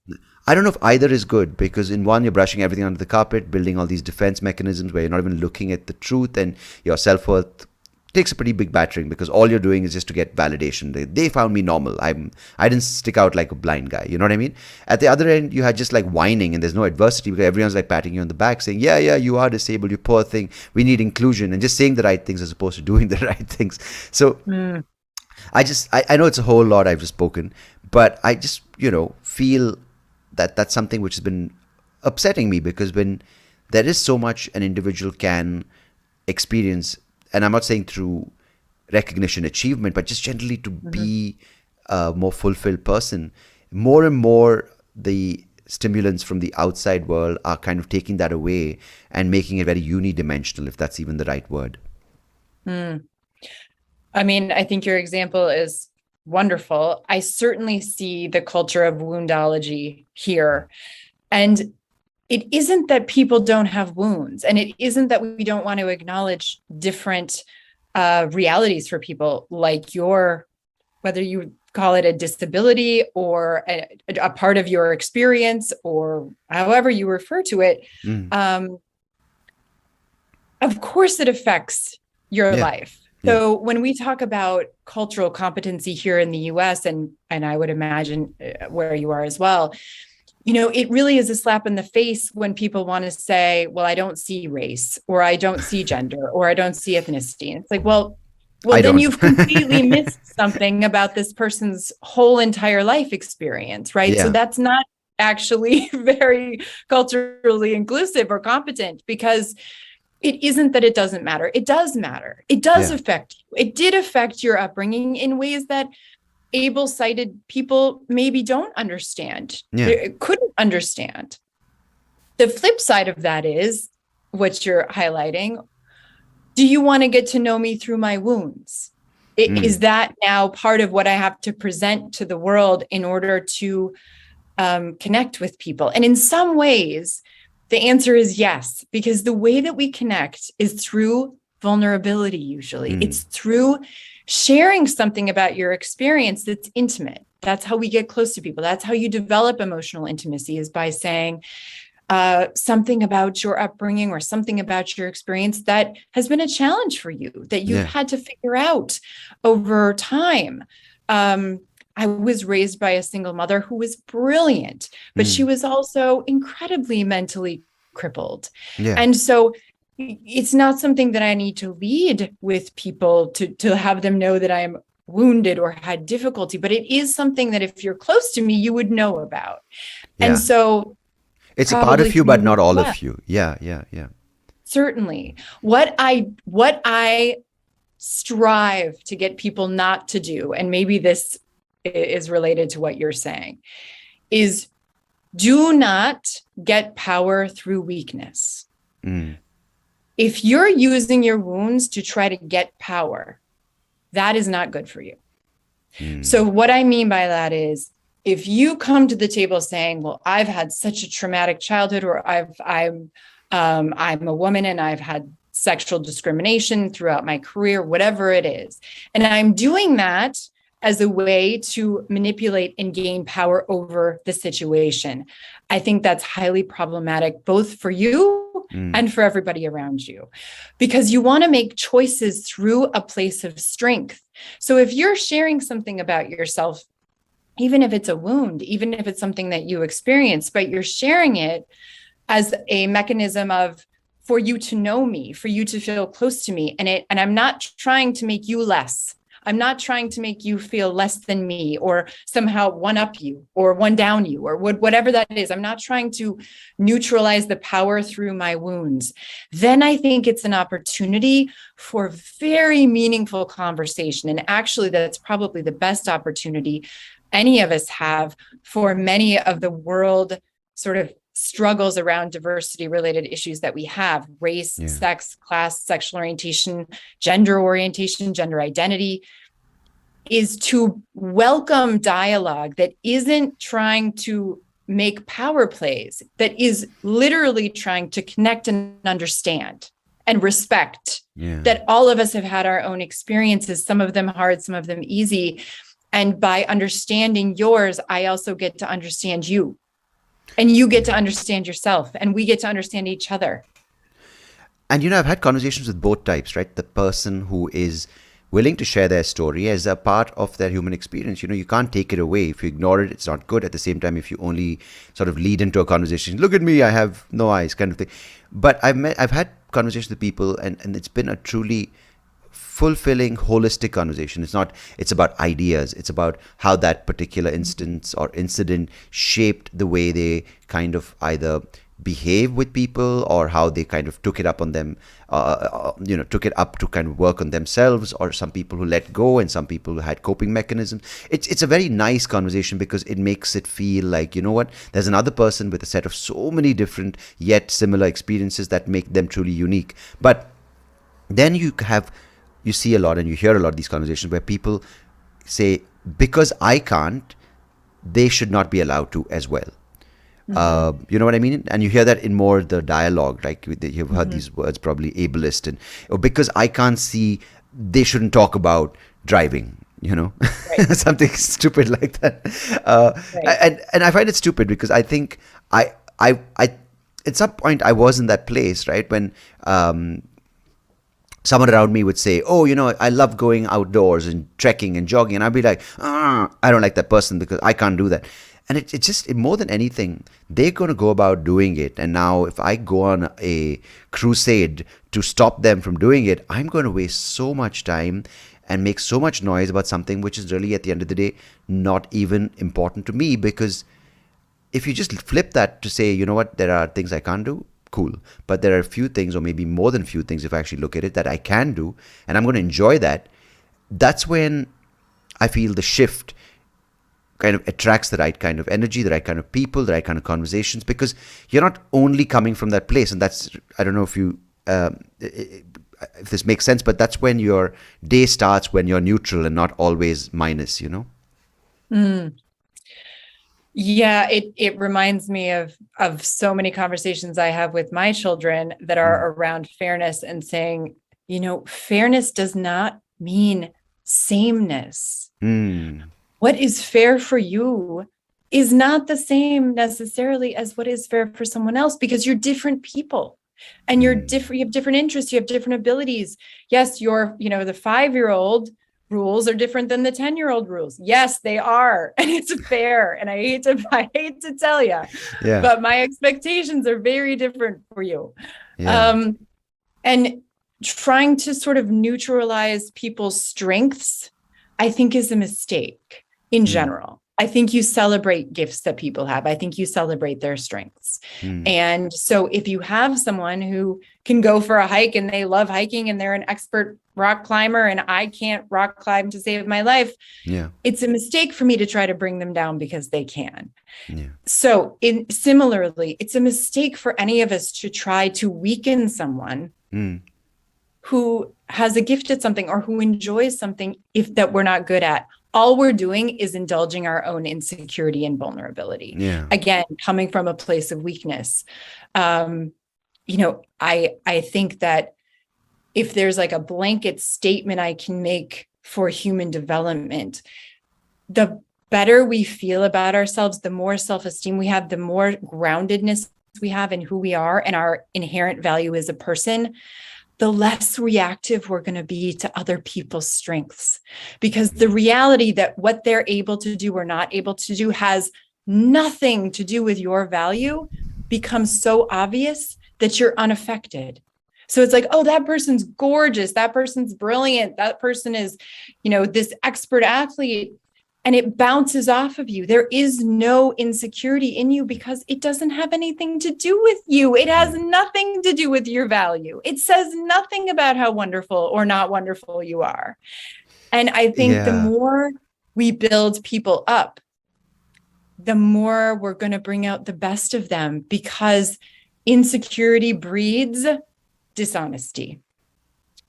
I don't know if either is good, because in one, you're brushing everything under the carpet, building all these defense mechanisms where you're not even looking at the truth, and your self-worth takes a pretty big battering because all you're doing is just to get validation. They found me normal. I didn't stick out like a blind guy. You know what I mean? At the other end, you had just like whining and there's no adversity because everyone's like patting you on the back saying, yeah, you are disabled, you poor thing. We need inclusion, and just saying the right things as opposed to doing the right things. So I know it's a whole lot I've just spoken, but I just, feel that that's something which has been upsetting me, because when there is so much an individual can experience, and I'm not saying through recognition, achievement, but just generally to be a more fulfilled person, more and more the stimulants from the outside world are kind of taking that away and making it very unidimensional, if that's even the right word. I mean, I think your example is wonderful. I certainly see the culture of woundology here. And it isn't that people don't have wounds, and it isn't that we don't want to acknowledge different realities for people, like whether you call it a disability or a part of your experience, or however you refer to it. Of course, it affects your life. So when we talk about cultural competency here in the US, and I would imagine where you are as well, it really is a slap in the face when people want to say, well, I don't see race, or I don't see gender, or I don't see ethnicity. And it's like, well, then you've completely missed something about this person's whole entire life experience, right? Yeah. So that's not actually very culturally inclusive or competent, because it isn't that it doesn't matter. It does matter. It does affect you. It did affect your upbringing in ways that able-sighted people maybe don't understand, couldn't understand. The flip side of that is what you're highlighting. Do you want to get to know me through my wounds? Is that now part of what I have to present to the world in order to connect with people? And in some ways, the answer is yes, because the way that we connect is through vulnerability, usually. It's through sharing something about your experience that's intimate. That's how we get close to people. That's how you develop emotional intimacy, is by saying something about your upbringing or something about your experience that has been a challenge for you, that you've had to figure out over time. I was raised by a single mother who was brilliant, but she was also incredibly mentally crippled. And so it's not something that I need to lead with people to have them know that I'm wounded or had difficulty, but it is something that if you're close to me, you would know about. And so it's a part of you, but not all of you. Yeah. Certainly. What I strive to get people not to do, and maybe this is related to what you're saying, is do not get power through weakness. If you're using your wounds to try to get power, that is not good for you. So what I mean by that is, if you come to the table saying, well, I've had such a traumatic childhood, or I'm a woman and I've had sexual discrimination throughout my career, whatever it is, and I'm doing that as a way to manipulate and gain power over the situation, I think that's highly problematic, both for you and for everybody around you, because you want to make choices through a place of strength. So if you're sharing something about yourself even if it's a wound, even if it's something that you experienced, but you're sharing it as a mechanism of, for you to know me, for you to feel close to me. And I'm not trying to make you less. I'm not trying to make you feel less than me, or somehow one up you or one down you, or whatever that is. I'm not trying to neutralize the power through my wounds. Then I think it's an opportunity for very meaningful conversation. And actually, that's probably the best opportunity any of us have for many of the world sort of struggles around diversity related issues that we have: race, sex, class, sexual orientation, gender identity, is to welcome dialogue that isn't trying to make power plays, that is literally trying to connect and understand and respect that all of us have had our own experiences, some of them hard, some of them easy. And by understanding yours, I also get to understand you. And you get to understand yourself, and we get to understand each other. And, I've had conversations with both types, right? The person who is willing to share their story as a part of their human experience. You can't take it away. If you ignore it, it's not good. At the same time, if you only sort of lead into a conversation, look at me, I have no eyes, kind of thing. But I've had conversations with people, and it's been a truly fulfilling, holistic conversation. It's about ideas. It's about how that particular instance or incident shaped the way they kind of either behave with people, or how they kind of took it up on them, took it up to kind of work on themselves, or some people who let go and some people who had coping mechanisms. It's a very nice conversation because it makes it feel like, there's another person with a set of so many different yet similar experiences that make them truly unique. But then you see a lot and you hear a lot of these conversations where people say, because I can't, they should not be allowed to as well. You know what I mean? And you hear that in more the dialogue, like you've heard these words, probably ableist, or because I can't see, they shouldn't talk about driving, right. Something stupid like that. Right. And I find it stupid because I think I at some point I was in that place, right? When someone around me would say, oh, I love going outdoors and trekking and jogging. And I'd be like, I don't like that person because I can't do that. And it just, more than anything, they're going to go about doing it. And now if I go on a crusade to stop them from doing it, I'm going to waste so much time and make so much noise about something which is really, at the end of the day, not even important to me. Because if you just flip that to say, you know what, there are things I can't do, cool. But there are a few things, or maybe more than a few things, if I actually look at it, that I can do, and I'm going to enjoy that. That's when I feel the shift kind of attracts the right kind of energy, the right kind of people, the right kind of conversations, because you're not only coming from that place. And that's, I don't know if this makes sense, but that's when your day starts, when you're neutral and not always minus, Yeah, it reminds me of so many conversations I have with my children that are around fairness, and saying, fairness does not mean sameness. What is fair for you is not the same necessarily as what is fair for someone else, because you're different people and you're different. You have different interests. You have different abilities. Yes, the 5-year-old rules are different than the 10-year-old rules. Yes, they are. And it's fair. And I hate to tell you, but my expectations are very different for you. Yeah. And trying to sort of neutralize people's strengths, I think, is a mistake in general. I think you celebrate gifts that people have. I think you celebrate their strengths. And so if you have someone who can go for a hike and they love hiking and they're an expert rock climber and I can't rock climb to save my life, it's a mistake for me to try to bring them down because they can. So similarly, it's a mistake for any of us to try to weaken someone who has a gift at something or who enjoys something that we're not good at. All we're doing is indulging our own insecurity and vulnerability. Again, coming from a place of weakness. I think that if there's like a blanket statement I can make for human development, the better we feel about ourselves, the more self-esteem we have, the more groundedness we have in who we are and our inherent value as a person, the less reactive we're going to be to other people's strengths. Because the reality that what they're able to do or not able to do has nothing to do with your value becomes so obvious that you're unaffected. So it's like, oh, that person's gorgeous. That person's brilliant. That person is, this expert athlete. And it bounces off of you. There is no insecurity in you because it doesn't have anything to do with you. It has nothing to do with your value. It says nothing about how wonderful or not wonderful you are. And I think the more we build people up, the more we're going to bring out the best of them, because insecurity breeds dishonesty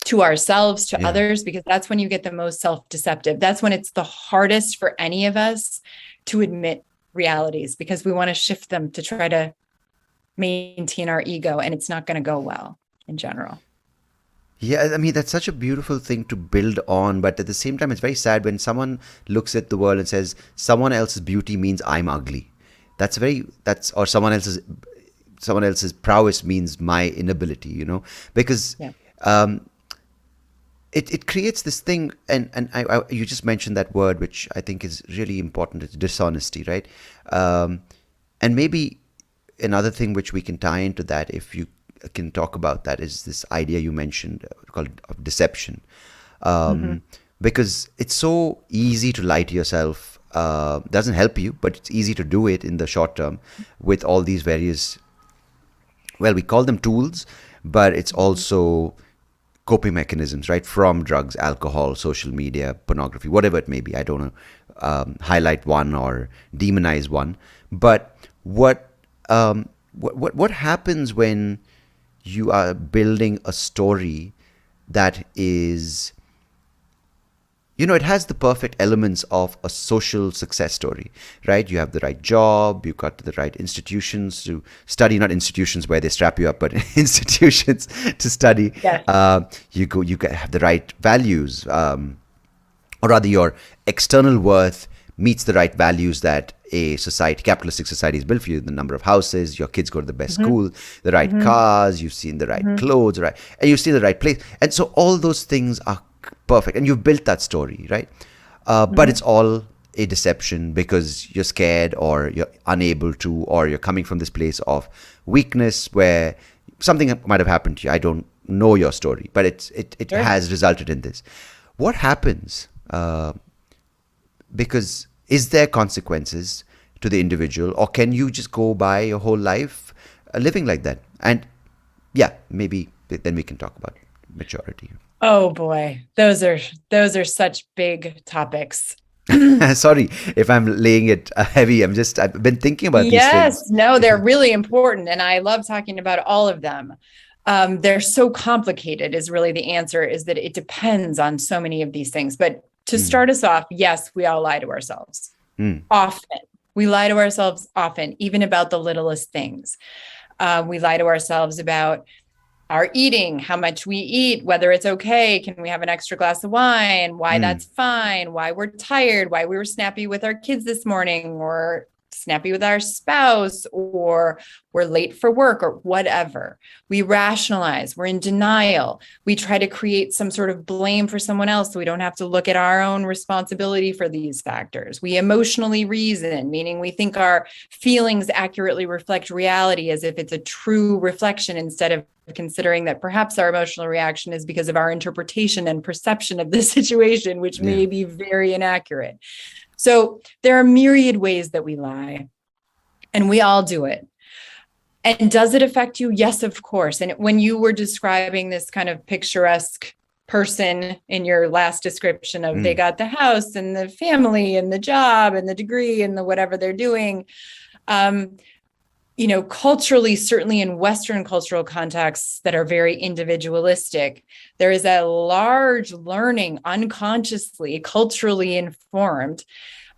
to ourselves, to others, because that's when you get the most self-deceptive. That's when it's the hardest for any of us to admit realities, because we want to shift them to try to maintain our ego, and it's not going to go well in general. Yeah, I mean, that's such a beautiful thing to build on, but at the same time, it's very sad when someone looks at the world and says, someone else's beauty means I'm ugly. Or someone else's prowess means my inability, because it creates this thing, and you just mentioned that word, which I think is really important. It's dishonesty, right? And maybe another thing which we can tie into that, if you can talk about that, is this idea you mentioned called of deception. Because it's so easy to lie to yourself. Doesn't help you, but it's easy to do it in the short term with all these various, well, we call them tools, but it's also coping mechanisms, right? From drugs, alcohol, social media, pornography, whatever it may be. I don't know, highlight one or demonize one. But what happens when you are building a story that is, it has the perfect elements of a social success story, right? You have the right job, you've got the right institutions to study, not institutions where they strap you up, but institutions to study. Yes. You have the right values, or rather your external worth meets the right values that a capitalistic society is built for you. The number of houses, your kids go to the best school, the right cars, you've seen the right clothes, right? And you've seen the right place. And so all those things are perfect, and you've built that story, right? But it's all a deception because you're scared, or you're unable to, or you're coming from this place of weakness where something might have happened to you. I don't know your story, but it has resulted in this. What happens? Because is there consequences to the individual, or can you just go by your whole life living like that? And maybe then we can talk about maturity. Oh boy, those are such big topics. Sorry if I'm laying it heavy. I've been thinking about these things. Yes, no, they're really important, and I love talking about all of them. They're so complicated is really the answer, is that it depends on so many of these things. But to start us off, yes, we all lie to ourselves. Often. We lie to ourselves often, even about the littlest things. We lie to ourselves about our eating, how much we eat, whether it's okay, can we have an extra glass of wine, why that's fine, why we're tired, why we were snappy with our kids this morning, or snappy with our spouse, or we're late for work, or whatever. We rationalize, we're in denial. We try to create some sort of blame for someone else so we don't have to look at our own responsibility for these factors. We emotionally reason, meaning we think our feelings accurately reflect reality as if it's a true reflection, instead of considering that perhaps our emotional reaction is because of our interpretation and perception of the situation, which may be very inaccurate. So there are myriad ways that we lie, and we all do it. And does it affect you? Yes, of course. And when you were describing this kind of picturesque person in your last description of they got the house and the family and the job and the degree and the whatever they're doing, culturally, certainly in Western cultural contexts that are very individualistic, there is a large learning unconsciously, culturally informed,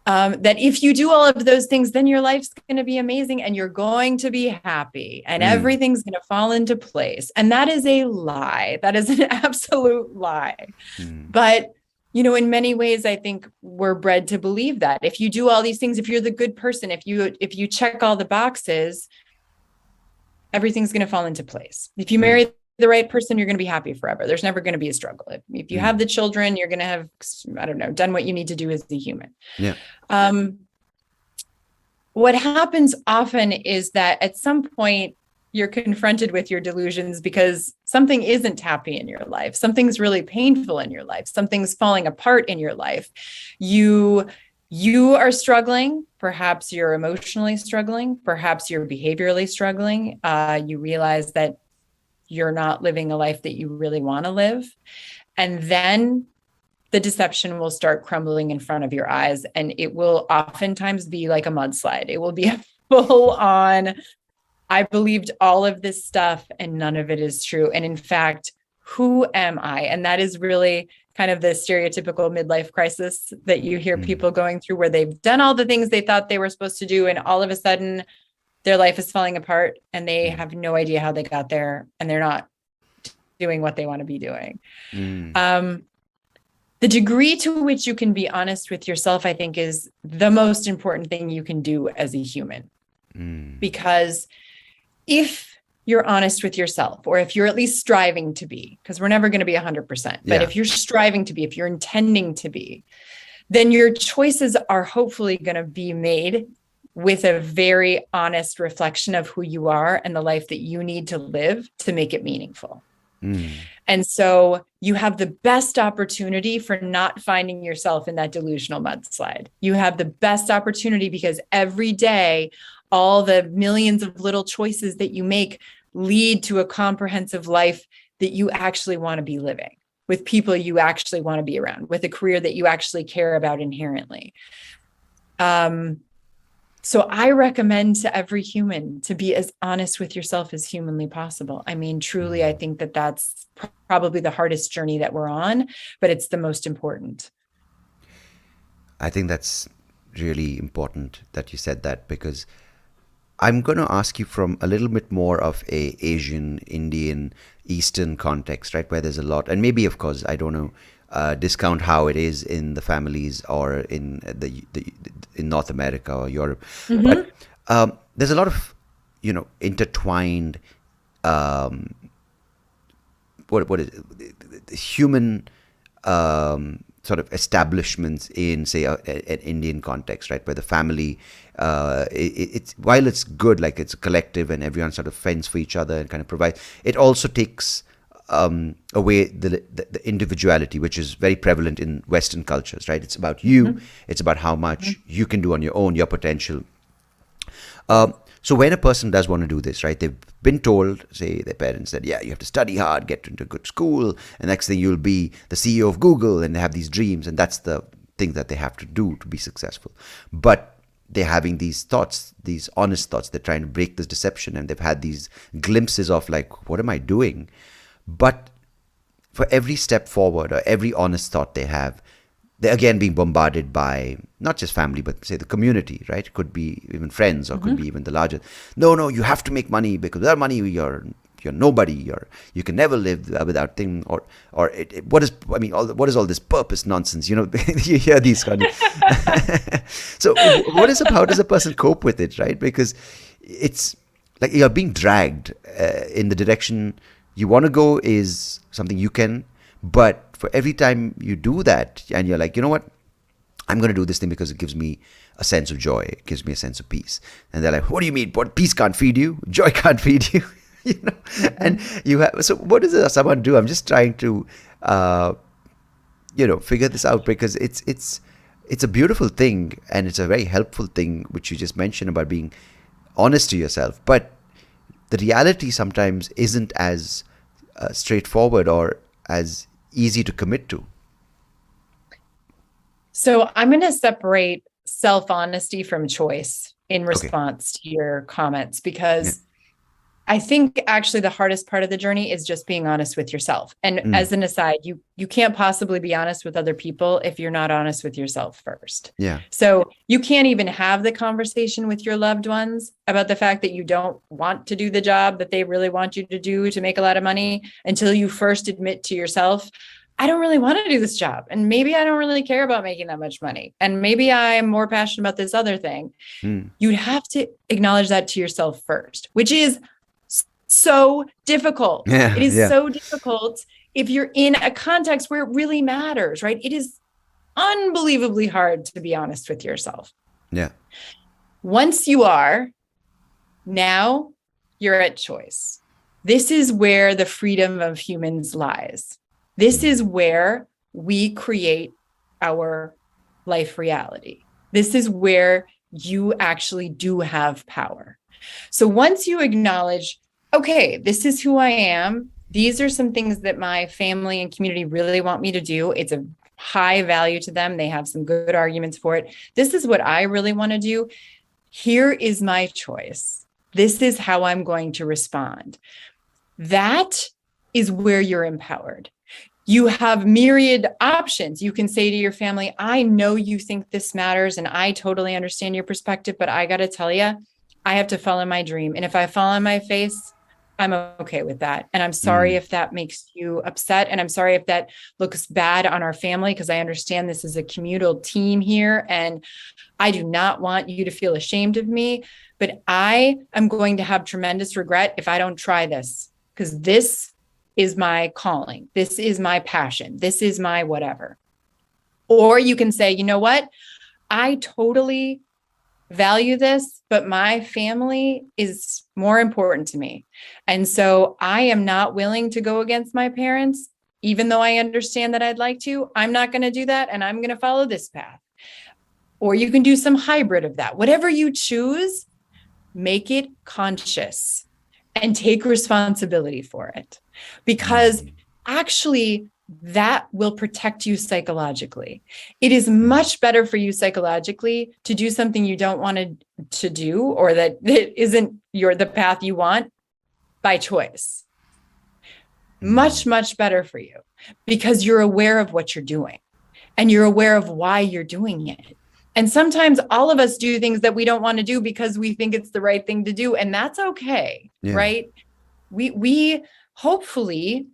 that if you do all of those things, then your life's going to be amazing and you're going to be happy and everything's going to fall into place. And that is a lie. That is an absolute lie. But in many ways, I think we're bred to believe that if you do all these things, if you're the good person, if you check all the boxes, everything's going to fall into place. If you marry the right person, you're going to be happy forever. There's never going to be a struggle. If you have the children, you're going to have, I don't know, done what you need to do as a human. Yeah. What happens often is that at some point you're confronted with your delusions because something isn't happy in your life. Something's really painful in your life. Something's falling apart in your life. You are struggling. Perhaps you're emotionally struggling. Perhaps you're behaviorally struggling. You realize that you're not living a life that you really want to live. And then the deception will start crumbling in front of your eyes. And it will oftentimes be like a mudslide. It will be a full on, I believed all of this stuff and none of it is true. And in fact, who am I? And that is really kind of the stereotypical midlife crisis that you hear people going through, where they've done all the things they thought they were supposed to do. And all of a sudden their life is falling apart and they have no idea how they got there and they're not doing what they want to be doing. The degree to which you can be honest with yourself, I think, is the most important thing you can do as a human. Because if you're honest with yourself, or if you're at least striving to be, because we're never going to be 100%, but if you're striving to be, if you're intending to be, then your choices are hopefully going to be made with a very honest reflection of who you are and the life that you need to live to make it meaningful. And so you have the best opportunity for not finding yourself in that delusional mudslide. You have the best opportunity because every day, all the millions of little choices that you make lead to a comprehensive life that you actually want to be living, with people you actually want to be around, with a career that you actually care about inherently. So I recommend to every human to be as honest with yourself as humanly possible. I mean, truly, I think that that's probably the hardest journey that we're on, but it's the most important. I think that's really important that you said that, because I'm going to ask you from a little bit more of a Asian, Indian, Eastern context, right? Where there's a lot, and maybe, of course, I don't know, discount how it is in the families or in in North America or Europe, but there's a lot of intertwined what is it, human sort of establishments in, say, an Indian context, right, where the family it's while it's good, like it's a collective and everyone sort of fends for each other and kind of provides, it also takes away the individuality, which is very prevalent in Western cultures, right? It's about you. It's about how much you can do on your own, your potential. So when a person does want to do this, right, they've been told, say their parents said, yeah, you have to study hard, get into a good school, and next thing you'll be the CEO of Google, and they have these dreams, and that's the thing that they have to do to be successful. But they're having these thoughts, these honest thoughts. They're trying to break this deception, and they've had these glimpses of like, what am I doing? But for every step forward or every honest thought they have, they're again being bombarded by not just family, but say the community, right? It could be even friends, or could be even the larger. No, you have to make money, because without money, you're nobody. You can never live without thing. Or what is all this purpose nonsense? You hear these kind of. So how does a person cope with it, right? Because it's like you're being dragged in the direction you want to go is something you can, but for every time you do that and you're like, you know what, I'm going to do this thing because it gives me a sense of joy. It gives me a sense of peace. And they're like, what do you mean? What, peace can't feed you? Joy can't feed you? And you have, so what does someone do? I'm just trying to, figure this out, because it's a beautiful thing and it's a very helpful thing, which you just mentioned about being honest to yourself. But the reality sometimes isn't as straightforward or as easy to commit to. So I'm going to separate self-honesty from choice in response to your comments, because I think actually the hardest part of the journey is just being honest with yourself. And as an aside, you can't possibly be honest with other people if you're not honest with yourself first. Yeah. So you can't even have the conversation with your loved ones about the fact that you don't want to do the job that they really want you to do to make a lot of money until you first admit to yourself, I don't really want to do this job. And maybe I don't really care about making that much money. And maybe I'm more passionate about this other thing. You'd have to acknowledge that to yourself first, which is so difficult. Yeah, It is yeah. so difficult if you're in a context where it really matters, right? It is unbelievably hard to be honest with yourself. Yeah. Once you are, now you're at choice. This is where the freedom of humans lies. This is where we create our life reality. This is where you actually do have power. So once you acknowledge, okay, this is who I am. These are some things that my family and community really want me to do. It's a high value to them. They have some good arguments for it. This is what I really want to do. Here is my choice. This is how I'm going to respond. That is where you're empowered. You have myriad options. You can say to your family, I know you think this matters and I totally understand your perspective, but I got to tell you, I have to follow my dream. And if I fall on my face, I'm okay with that. And I'm sorry if that makes you upset. And I'm sorry if that looks bad on our family, because I understand this is a communal team here. And I do not want you to feel ashamed of me, but I am going to have tremendous regret if I don't try this, because this is my calling. This is my passion. This is my whatever. Or you can say, you know what? I totally value this, but my family is more important to me. And so I am not willing to go against my parents, even though I understand that I'd like to. I'm not going to do that. And I'm going to follow this path. Or you can do some hybrid of that. Whatever you choose, make it conscious and take responsibility for it. Because actually, that will protect you psychologically. It is much better for you psychologically to do something you don't want to do, or that isn't the path you want, by choice. Much, much better for you, because you're aware of what you're doing and you're aware of why you're doing it. And sometimes all of us do things that we don't want to do because we think it's the right thing to do. And that's okay, right? We hopefully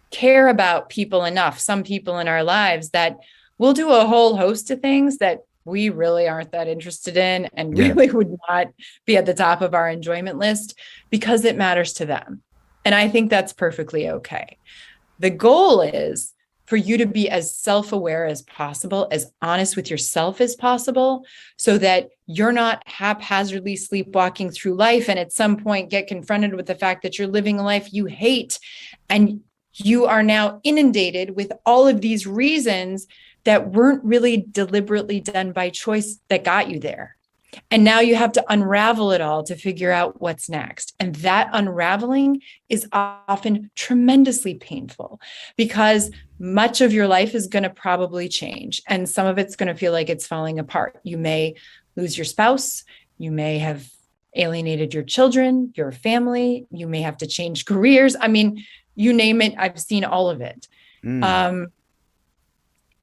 care about people enough, some people in our lives, that we'll do a whole host of things that we really aren't that interested in and really would not be at the top of our enjoyment list because it matters to them. And I think that's perfectly okay. The goal is for you to be as self-aware as possible, as honest with yourself as possible, so that you're not haphazardly sleepwalking through life and at some point get confronted with the fact that you're living a life you hate, and you are now inundated with all of these reasons that weren't really deliberately done by choice that got you there. And now you have to unravel it all to figure out what's next. And that unraveling is often tremendously painful, because much of your life is going to probably change. And some of it's going to feel like it's falling apart. You may lose your spouse. You may have alienated your children, your family. You may have to change careers. I mean, you name it, I've seen all of it.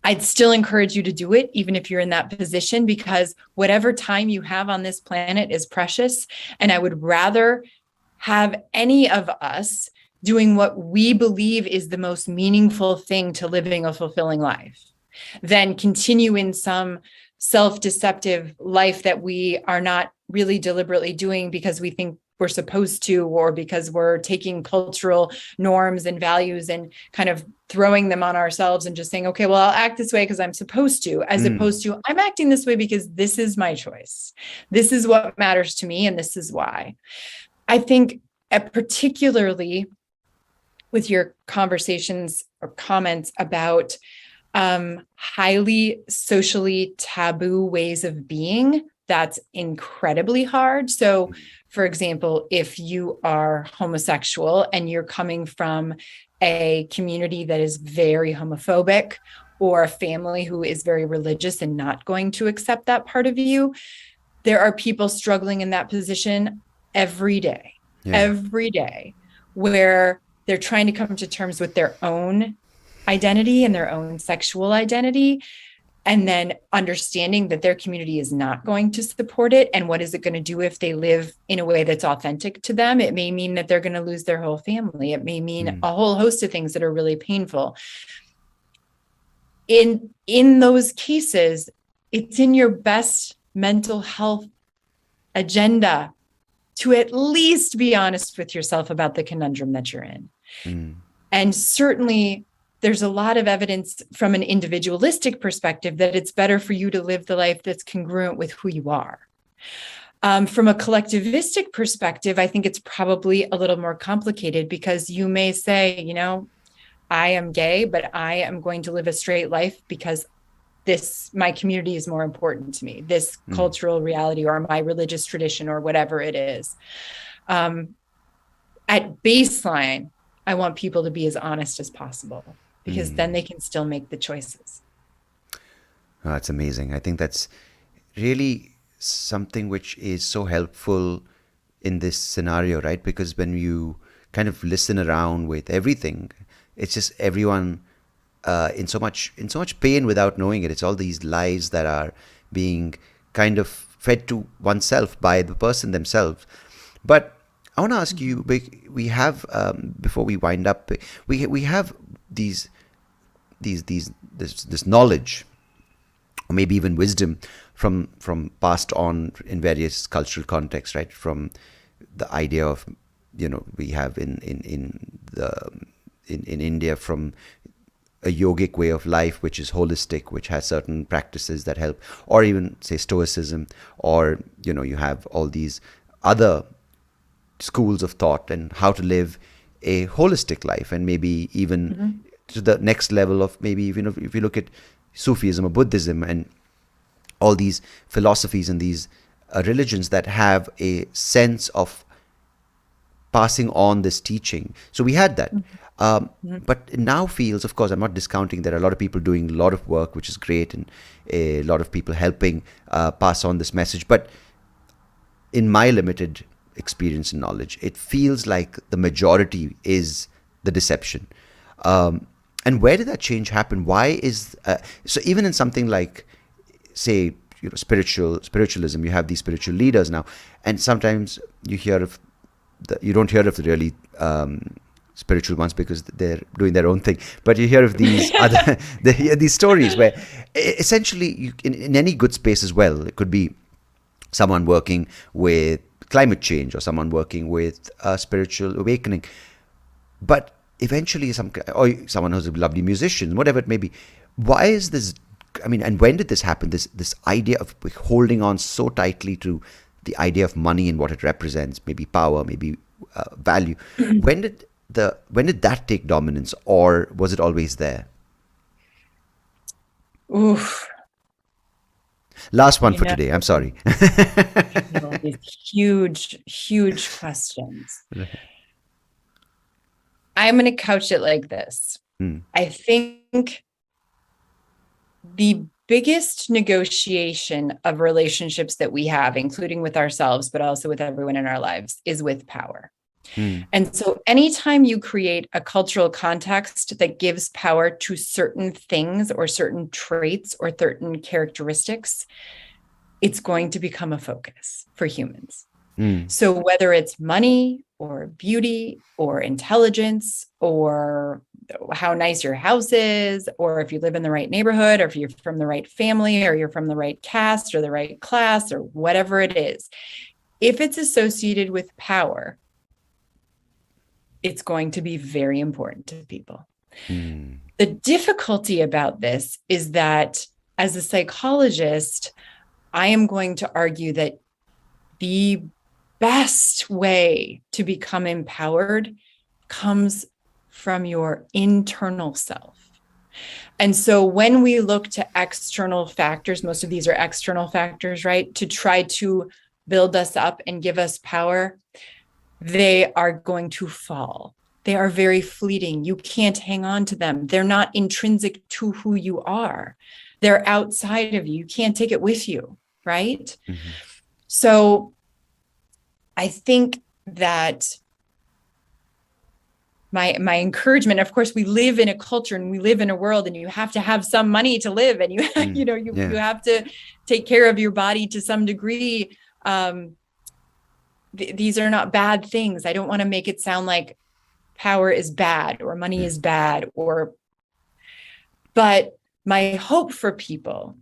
I'd still encourage you to do it, even if you're in that position, because whatever time you have on this planet is precious. And I would rather have any of us doing what we believe is the most meaningful thing to living a fulfilling life than continue in some self-deceptive life that we are not really deliberately doing because we think we're supposed to, or because we're taking cultural norms and values and kind of throwing them on ourselves and just saying, okay, well, I'll act this way because I'm supposed to, as opposed to I'm acting this way because this is my choice. This is what matters to me. And this is why. I think particularly with your conversations or comments about highly socially taboo ways of being, that's incredibly hard. So, for example, if you are homosexual and you're coming from a community that is very homophobic, or a family who is very religious and not going to accept that part of you, there are people struggling in that position every day, where they're trying to come to terms with their own identity and their own sexual identity, and then understanding that their community is not going to support it. And what is it going to do if they live in a way that's authentic to them? It may mean that they're going to lose their whole family. It may mean a whole host of things that are really painful. In those cases, it's in your best mental health agenda to at least be honest with yourself about the conundrum that you're in. And certainly there's a lot of evidence from an individualistic perspective that it's better for you to live the life that's congruent with who you are. From a collectivistic perspective, I think it's probably a little more complicated, because you may say, you know, I am gay, but I am going to live a straight life because my community is more important to me, this cultural reality or my religious tradition or whatever it is. At baseline, I want people to be as honest as possible, because then they can still make the choices. Oh, that's amazing. I think that's really something which is so helpful in this scenario, right? Because when you kind of listen around with everything, it's just everyone in so much pain without knowing it. It's all these lies that are being kind of fed to oneself by the person themselves. But I want to ask you, we have before we wind up, we have this knowledge, or maybe even wisdom from passed on in various cultural contexts, right? From the idea of, you know, we have in India, from a yogic way of life, which is holistic, which has certain practices that help, or even say Stoicism, or, you know, you have all these other schools of thought and how to live a holistic life, and maybe even to the next level of maybe even if you look at Sufism or Buddhism and all these philosophies and these religions that have a sense of passing on this teaching. So we had that. But it now feels, of course, I'm not discounting, there are a lot of people doing a lot of work, which is great, and a lot of people helping pass on this message. But in my limited experience and knowledge, it feels like the majority is the deception. And where did that change happen? Why is so even in something like, say, you know, spiritualism, you have these spiritual leaders now, and sometimes you don't hear of the really spiritual ones because they're doing their own thing, but you hear of these these stories where essentially in any good space as well, it could be someone working with climate change or someone working with spiritual awakening, but eventually or someone who's a lovely musician, whatever it may be. Why is this? I mean, and when did this happen? This idea of holding on so tightly to the idea of money and what it represents, maybe power, maybe value. When did that take dominance, or was it always there? Oof. Last one for today. I'm sorry. These huge questions. I'm going to couch it like this. I think the biggest negotiation of relationships that we have, including with ourselves, but also with everyone in our lives, is with power. And so anytime you create a cultural context that gives power to certain things or certain traits or certain characteristics, it's going to become a focus for humans. So whether it's money or beauty or intelligence or how nice your house is, or if you live in the right neighborhood, or if you're from the right family, or you're from the right caste or the right class, or whatever it is, if it's associated with power, it's going to be very important to people. The difficulty about this is that as a psychologist, I am going to argue that the best way to become empowered comes from your internal self. And so when we look to external factors, most of these are external factors, right, to try to build us up and give us power, they are going to fall. They are very fleeting. You can't hang on to them. They're not intrinsic to who you are. They're outside of you. You can't take it with you, right? So I think that my encouragement, of course, we live in a culture and we live in a world, and you have to have some money to live, and you have to take care of your body to some degree. These are not bad things. I don't want to make it sound like power is bad or money is bad, but my hope for people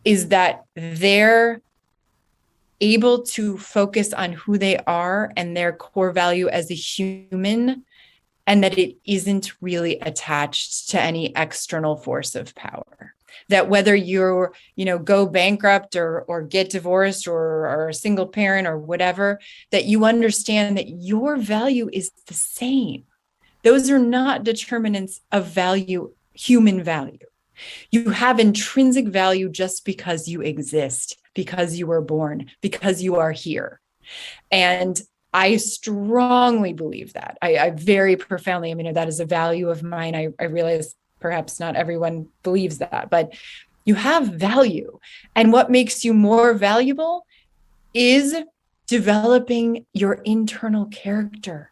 is that their able to focus on who they are and their core value as a human, and that it isn't really attached to any external force of power. That whether you're, go bankrupt or get divorced or are a single parent or whatever, that you understand that your value is the same. Those are not determinants of value, human value. You have intrinsic value just because you exist, because you were born, because you are here. And I strongly believe that. I very profoundly, that is a value of mine. I realize perhaps not everyone believes that, but you have value. And what makes you more valuable is developing your internal character,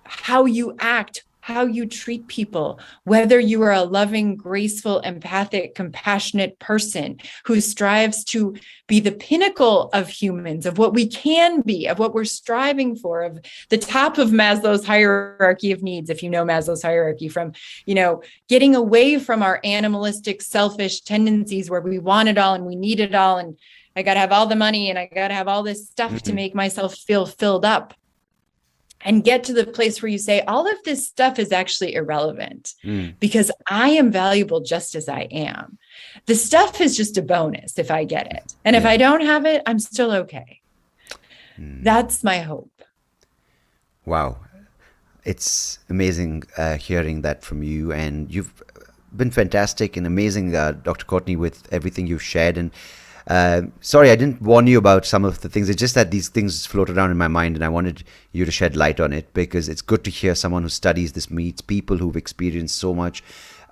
how you act, how you treat people, whether you are a loving, graceful, empathic, compassionate person who strives to be the pinnacle of humans, of what we can be, of what we're striving for, of the top of Maslow's hierarchy of needs, if you know Maslow's hierarchy, from, getting away from our animalistic, selfish tendencies where we want it all and we need it all. And I got to have all the money and I got to have all this stuff to make myself feel filled up. And get to the place where you say, all of this stuff is actually irrelevant because I am valuable just as I am. The stuff is just a bonus if I get it. And if I don't have it, I'm still okay. That's my hope. Wow. It's amazing hearing that from you. And you've been fantastic and amazing, Dr. Cortney, with everything you've shared. And sorry, I didn't warn you about some of the things. It's just that these things float around in my mind and I wanted you to shed light on it because it's good to hear someone who studies this, meets people who've experienced so much,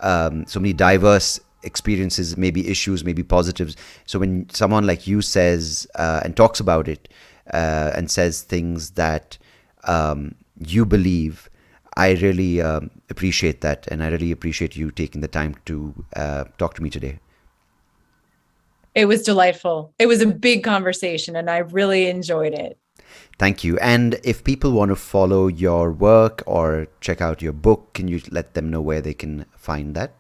so many diverse experiences, maybe issues, maybe positives. So when someone like you says and talks about it and says things that you believe, I really appreciate that. And I really appreciate you taking the time to talk to me today. It was delightful. It was a big conversation and I really enjoyed it. Thank you. And if people want to follow your work or check out your book, can you let them know where they can find that?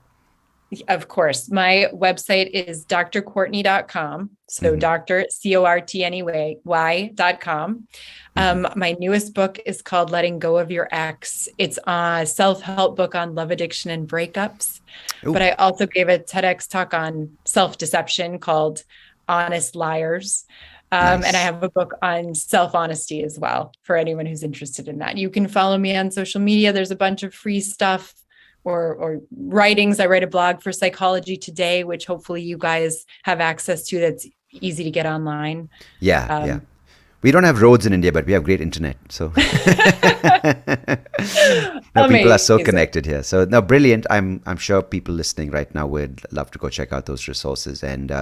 Of course. My website is drcortney.com. So Dr. CORTNEY.com. My newest book is called Letting Go of Your Ex. It's a self-help book on love addiction and breakups. Ooh. But I also gave a TEDx talk on self-deception called Honest Liars. Nice. And I have a book on self-honesty as well for anyone who's interested in that. You can follow me on social media. There's a bunch of free stuff or writings. I write a blog for Psychology Today, which hopefully you guys have access to. That's easy to get online. Yeah. We don't have roads in India, but we have great internet. So people are so connected here. So no, brilliant. I'm sure people listening right now would love to go check out those resources. And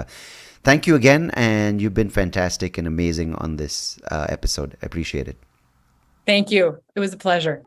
thank you again. And you've been fantastic and amazing on this episode. I appreciate it. Thank you. It was a pleasure.